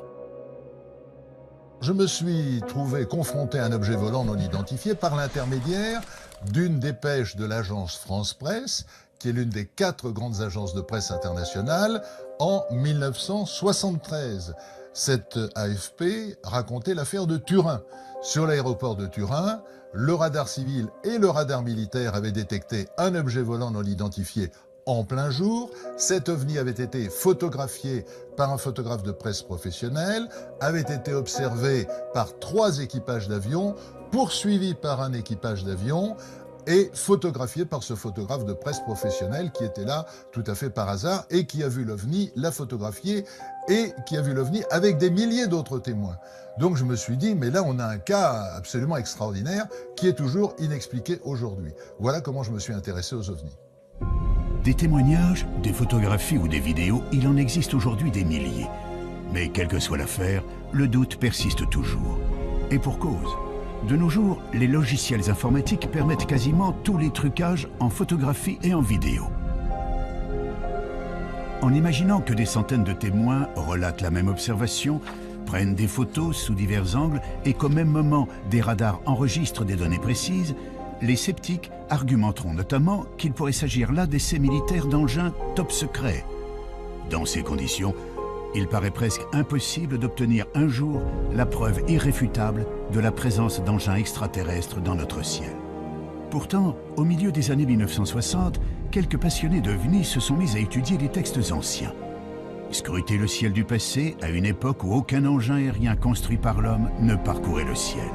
Speaker 2: Je me suis trouvé confronté à un objet volant non identifié par l'intermédiaire d'une dépêche de l'agence France Presse, qui est l'une des 4 grandes agences de presse internationales, en 1973. Cette AFP racontait l'affaire de Turin. Sur l'aéroport de Turin, le radar civil et le radar militaire avaient détecté un objet volant non identifié en plein jour. Cet OVNI avait été photographié par un photographe de presse professionnel, avait été observé par 3 équipages d'avions, poursuivi par un équipage d'avion et photographié par ce photographe de presse professionnel qui était là tout à fait par hasard et qui a vu l'OVNI, l'a photographié et qui a vu l'OVNI avec des milliers d'autres témoins. Donc je me suis dit, mais là on a un cas absolument extraordinaire qui est toujours inexpliqué aujourd'hui. Voilà comment je me suis intéressé aux OVNI.
Speaker 1: Des témoignages, des photographies ou des vidéos, il en existe aujourd'hui des milliers. Mais quelle que soit l'affaire, le doute persiste toujours. Et pour cause. De nos jours, les logiciels informatiques permettent quasiment tous les trucages en photographie et en vidéo. En imaginant que des centaines de témoins relatent la même observation, prennent des photos sous divers angles et qu'au même moment, des radars enregistrent des données précises, les sceptiques argumenteront notamment qu'il pourrait s'agir là d'essais militaires d'engins top secrets. Dans ces conditions, il paraît presque impossible d'obtenir un jour la preuve irréfutable de la présence d'engins extraterrestres dans notre ciel. Pourtant, au milieu des années 1960, quelques passionnés d'OVNI se sont mis à étudier les textes anciens. Scruter le ciel du passé à une époque où aucun engin aérien construit par l'homme ne parcourait le ciel.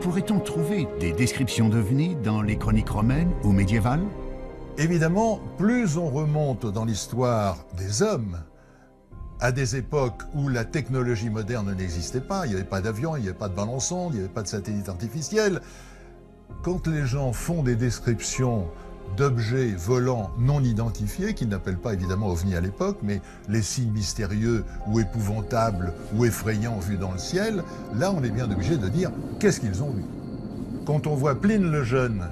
Speaker 1: Pourrait-on trouver des descriptions d'OVNI dans les chroniques romaines ou médiévales?
Speaker 2: Évidemment, plus on remonte dans l'histoire des hommes, à des époques où la technologie moderne n'existait pas, il n'y avait pas d'avion, il n'y avait pas de ballon-sonde, il n'y avait pas de satellite artificiel. Quand les gens font des descriptions d'objets volants non identifiés, qu'ils n'appellent pas évidemment ovnis à l'époque, mais les signes mystérieux ou épouvantables ou effrayants vus dans le ciel, là on est bien obligé de dire qu'est-ce qu'ils ont vu. Quand on voit Pline le Jeune,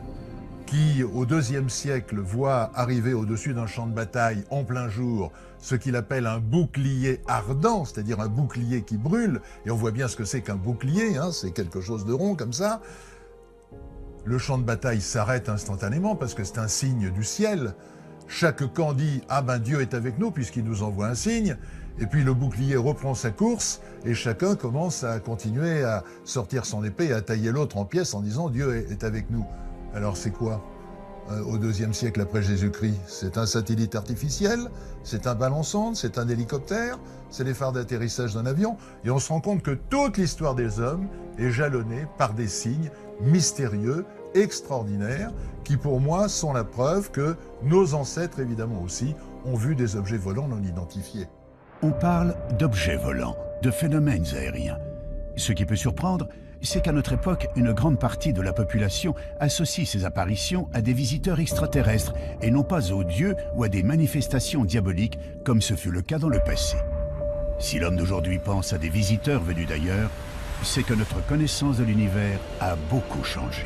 Speaker 2: qui au IIe siècle voit arriver au-dessus d'un champ de bataille en plein jour ce qu'il appelle un bouclier ardent, c'est-à-dire un bouclier qui brûle, et on voit bien ce que c'est qu'un bouclier, hein, c'est quelque chose de rond comme ça. Le champ de bataille s'arrête instantanément parce que c'est un signe du ciel. Chaque camp dit « Ah ben Dieu est avec nous puisqu'il nous envoie un signe ». Et puis le bouclier reprend sa course et chacun commence à continuer à sortir son épée et à tailler l'autre en pièces en disant « Dieu est avec nous ». Alors c'est quoi au IIe siècle après Jésus-Christ? C'est un satellite artificiel, c'est un ballon-sonde, c'est un hélicoptère, c'est les phares d'atterrissage d'un avion. Et on se rend compte que toute l'histoire des hommes est jalonnée par des signes mystérieux, extraordinaires, qui pour moi sont la preuve que nos ancêtres, évidemment aussi, ont vu des objets volants non identifiés.
Speaker 1: On parle d'objets volants, de phénomènes aériens. Ce qui peut surprendre, c'est qu'à notre époque, une grande partie de la population associe ces apparitions à des visiteurs extraterrestres et non pas aux dieux ou à des manifestations diaboliques comme ce fut le cas dans le passé. Si l'homme d'aujourd'hui pense à des visiteurs venus d'ailleurs, c'est que notre connaissance de l'univers a beaucoup changé.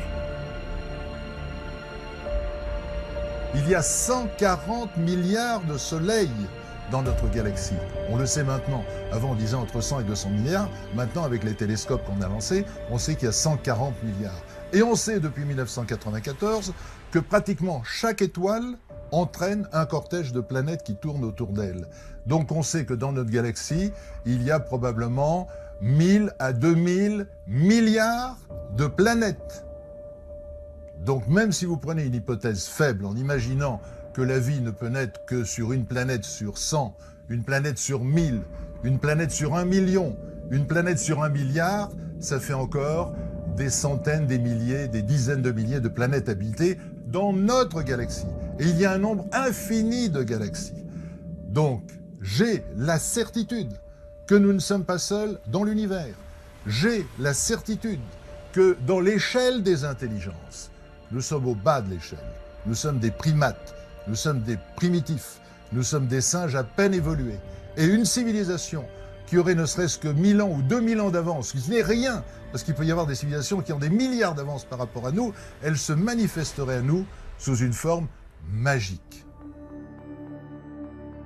Speaker 2: Il y a 140 milliards de soleils dans notre galaxie. On le sait maintenant. Avant, on disait entre 100 et 200 milliards. Maintenant, avec les télescopes qu'on a lancés, on sait qu'il y a 140 milliards. Et on sait depuis 1994 que pratiquement chaque étoile entraîne un cortège de planètes qui tournent autour d'elle. Donc on sait que dans notre galaxie, il y a probablement 1000 à 2000 milliards de planètes. Donc même si vous prenez une hypothèse faible en imaginant que la vie ne peut naître que sur une planète sur 100, une planète sur 1000, une planète sur 1 million, une planète sur 1 milliard, ça fait encore des centaines, des milliers, des dizaines de milliers de planètes habitées dans notre galaxie. Et il y a un nombre infini de galaxies. Donc, j'ai la certitude que nous ne sommes pas seuls dans l'univers. J'ai la certitude que dans l'échelle des intelligences, nous sommes au bas de l'échelle. Nous sommes des primates, nous sommes des primitifs, nous sommes des singes à peine évolués. Et une civilisation qui aurait ne serait-ce que 1000 ans ou 2000 ans d'avance, qui n'est rien, parce qu'il peut y avoir des civilisations qui ont des milliards d'avance par rapport à nous, elle se manifesterait à nous sous une forme magique.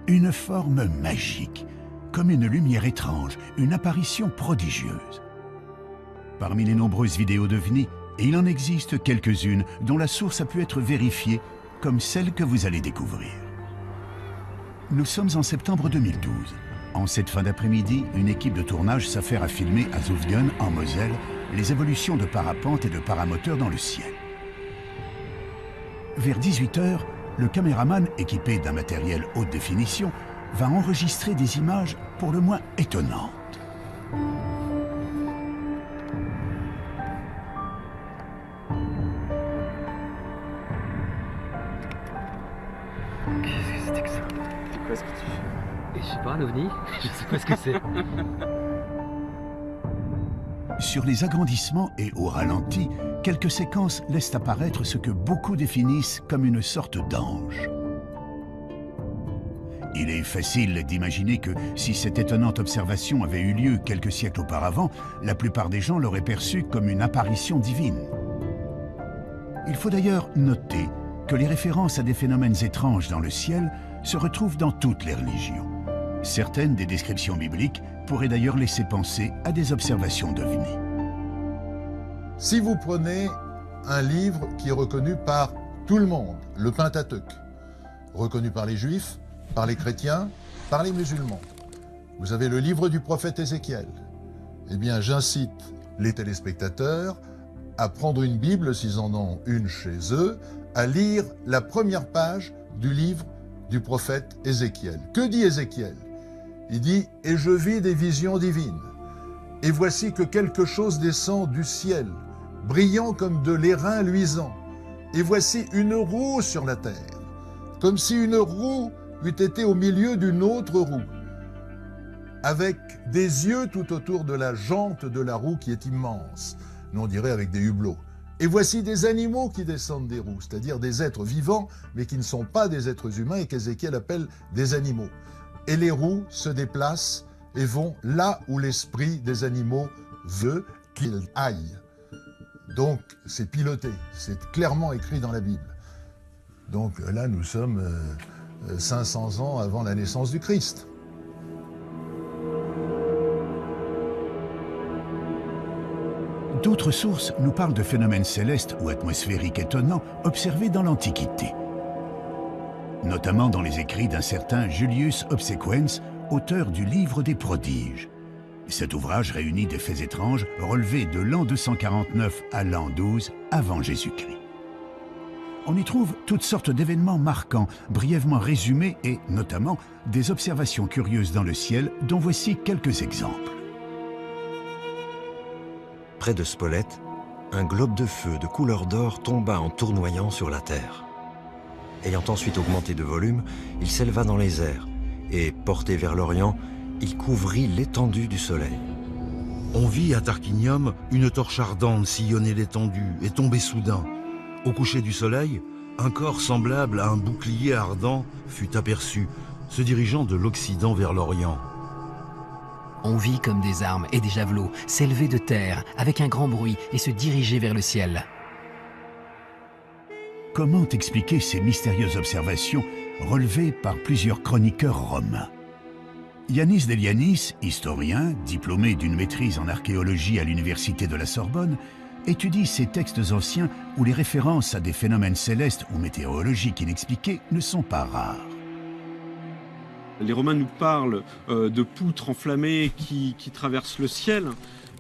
Speaker 1: Une forme magique, comme une lumière étrange, une apparition prodigieuse. Parmi les nombreuses vidéos d'OVNI, il en existe quelques-unes dont la source a pu être vérifiée, comme celle que vous allez découvrir. Nous sommes en septembre 2012. En cette fin d'après-midi, une équipe de tournage s'affaire à filmer à Zofgen, en Moselle, les évolutions de parapente et de paramoteurs dans le ciel. Vers 18h, le caméraman, équipé d'un matériel haute définition, va enregistrer des images pour le moins étonnantes.
Speaker 6: Qu'est-ce que c'était que ça?
Speaker 13: C'est quoi ce que tu fais?
Speaker 6: Je sais pas, un ovni? Je sais pas ce que c'est.
Speaker 1: Sur les agrandissements et au ralenti, quelques séquences laissent apparaître ce que beaucoup définissent comme une sorte d'ange. Il est facile d'imaginer que si cette étonnante observation avait eu lieu quelques siècles auparavant, la plupart des gens l'auraient perçue comme une apparition divine. Il faut d'ailleurs noter que les références à des phénomènes étranges dans le ciel se retrouvent dans toutes les religions. Certaines des descriptions bibliques pourraient d'ailleurs laisser penser à des observations d'ovnis.
Speaker 2: Si vous prenez un livre qui est reconnu par tout le monde, le Pentateuque, reconnu par les Juifs, par les chrétiens, par les musulmans. Vous avez le livre du prophète Ézéchiel. Eh bien, j'incite les téléspectateurs à prendre une Bible, s'ils en ont une chez eux, à lire la première page du livre du prophète Ézéchiel. Que dit Ézéchiel? Il dit « Et je vis des visions divines, et voici que quelque chose descend du ciel, brillant comme de l'airain luisant, et voici une roue sur la terre, comme si une roue eût été au milieu d'une autre roue, avec des yeux tout autour de la jante de la roue qui est immense, nous on dirait avec des hublots. Et voici des animaux qui descendent des roues, c'est-à-dire des êtres vivants, mais qui ne sont pas des êtres humains et qu'Ézéchiel appelle des animaux. Et les roues se déplacent et vont là où l'esprit des animaux veut qu'ils aillent. Donc c'est piloté, c'est clairement écrit dans la Bible. Donc là nous sommes 500 ans avant la naissance du Christ.
Speaker 1: D'autres sources nous parlent de phénomènes célestes ou atmosphériques étonnants observés dans l'Antiquité, notamment dans les écrits d'un certain Julius Obsequens, auteur du Livre des Prodiges. Cet ouvrage réunit des faits étranges relevés de l'an 249 à l'an 12 avant Jésus-Christ. On y trouve toutes sortes d'événements marquants, brièvement résumés et, notamment, des observations curieuses dans le ciel dont voici quelques exemples.
Speaker 4: Près de Spolète, un globe de feu de couleur d'or tomba en tournoyant sur la terre. Ayant ensuite augmenté de volume, il s'éleva dans les airs et, porté vers l'Orient, il couvrit l'étendue du soleil.
Speaker 5: On vit à Tarquinium une torche ardente sillonner l'étendue et tomber soudain. Au coucher du soleil, un corps semblable à un bouclier ardent fut aperçu, se dirigeant de l'Occident vers l'Orient.
Speaker 6: On vit comme des armes et des javelots s'élever de terre avec un grand bruit et se diriger vers le ciel.
Speaker 1: Comment expliquer ces mystérieuses observations relevées par plusieurs chroniqueurs romains? Yanis Delianis, historien, diplômé d'une maîtrise en archéologie à l'université de la Sorbonne, étudie ces textes anciens où les références à des phénomènes célestes ou météorologiques inexpliqués ne sont pas rares.
Speaker 7: Les Romains nous parlent de poutres enflammées qui traversent le ciel.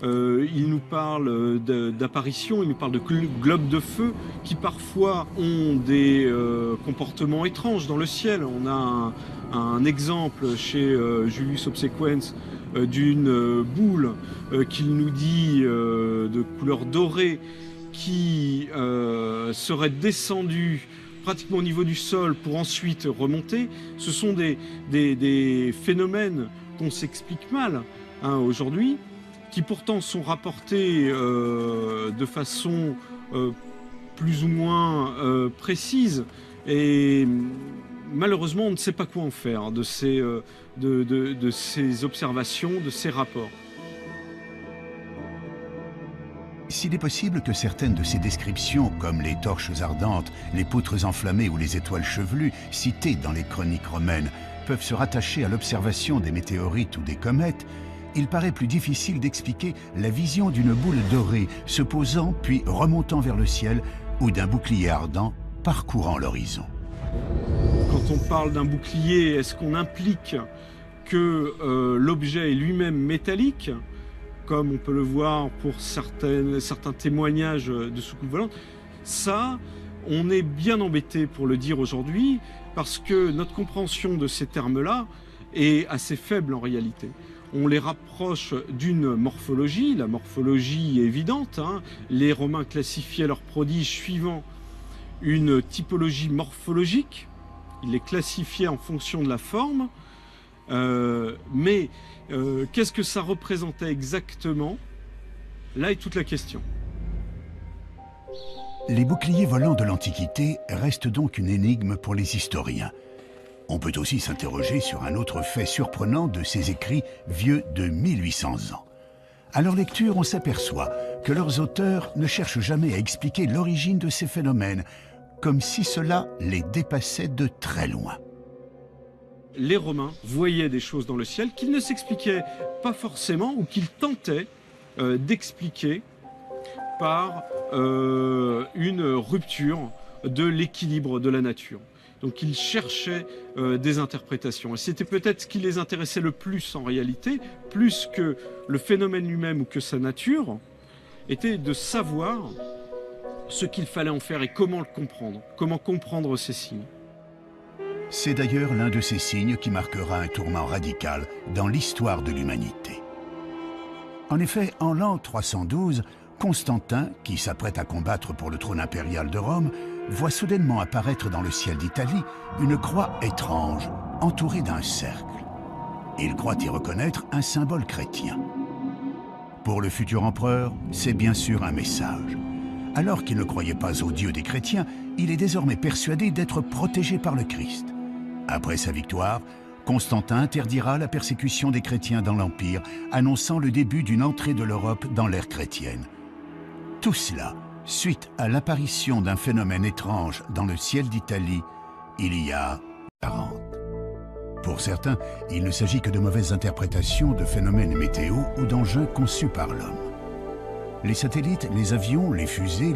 Speaker 7: Ils nous parlent d'apparitions, ils nous parlent de globes de feu qui parfois ont des comportements étranges dans le ciel. On a un exemple chez Julius Obsequens d'une boule qu'il nous dit de couleur dorée qui serait descendue pratiquement au niveau du sol pour ensuite remonter. Ce sont des phénomènes qu'on s'explique mal aujourd'hui, qui pourtant sont rapportés de façon plus ou moins précise. Et malheureusement, on ne sait pas quoi en faire de ces observations, de ces rapports.
Speaker 1: S'il est possible que certaines de ces descriptions, comme les torches ardentes, les poutres enflammées ou les étoiles chevelues, citées dans les chroniques romaines, peuvent se rattacher à l'observation des météorites ou des comètes, il paraît plus difficile d'expliquer la vision d'une boule dorée se posant puis remontant vers le ciel ou d'un bouclier ardent parcourant l'horizon.
Speaker 7: Quand on parle d'un bouclier, est-ce qu'on implique que l'objet est lui-même métallique, comme on peut le voir pour certains témoignages de soucoupes volantes? Ça, on est bien embêté pour le dire aujourd'hui, parce que notre compréhension de ces termes-là est assez faible en réalité. On les rapproche d'une morphologie, la morphologie est évidente, Les Romains classifiaient leurs prodiges suivant une typologie morphologique, ils les classifiaient en fonction de la forme, mais qu'est-ce que ça représentait exactement? Là est toute la question.
Speaker 1: Les boucliers volants de l'Antiquité restent donc une énigme pour les historiens. On peut aussi s'interroger sur un autre fait surprenant de ces écrits vieux de 1800 ans. À leur lecture, on s'aperçoit que leurs auteurs ne cherchent jamais à expliquer l'origine de ces phénomènes, comme si cela les dépassait de très loin.
Speaker 7: Les Romains voyaient des choses dans le ciel qu'ils ne s'expliquaient pas forcément ou qu'ils tentaient d'expliquer par une rupture de l'équilibre de la nature. Donc ils cherchaient des interprétations. Et c'était peut-être ce qui les intéressait le plus en réalité, plus que le phénomène lui-même ou que sa nature, était de savoir ce qu'il fallait en faire et comment le comprendre, comment comprendre ces signes.
Speaker 1: C'est d'ailleurs l'un de ces signes qui marquera un tournant radical dans l'histoire de l'humanité. En effet, en l'an 312, Constantin, qui s'apprête à combattre pour le trône impérial de Rome, voit soudainement apparaître dans le ciel d'Italie une croix étrange, entourée d'un cercle. Il croit y reconnaître un symbole chrétien. Pour le futur empereur, c'est bien sûr un message. Alors qu'il ne croyait pas au Dieu des chrétiens, il est désormais persuadé d'être protégé par le Christ. Après sa victoire, Constantin interdira la persécution des chrétiens dans l'Empire, annonçant le début d'une entrée de l'Europe dans l'ère chrétienne. Tout cela suite à l'apparition d'un phénomène étrange dans le ciel d'Italie il y a 40. Pour certains, il ne s'agit que de mauvaises interprétations de phénomènes météo ou d'engins conçus par l'homme. Les satellites, les avions, les fusées,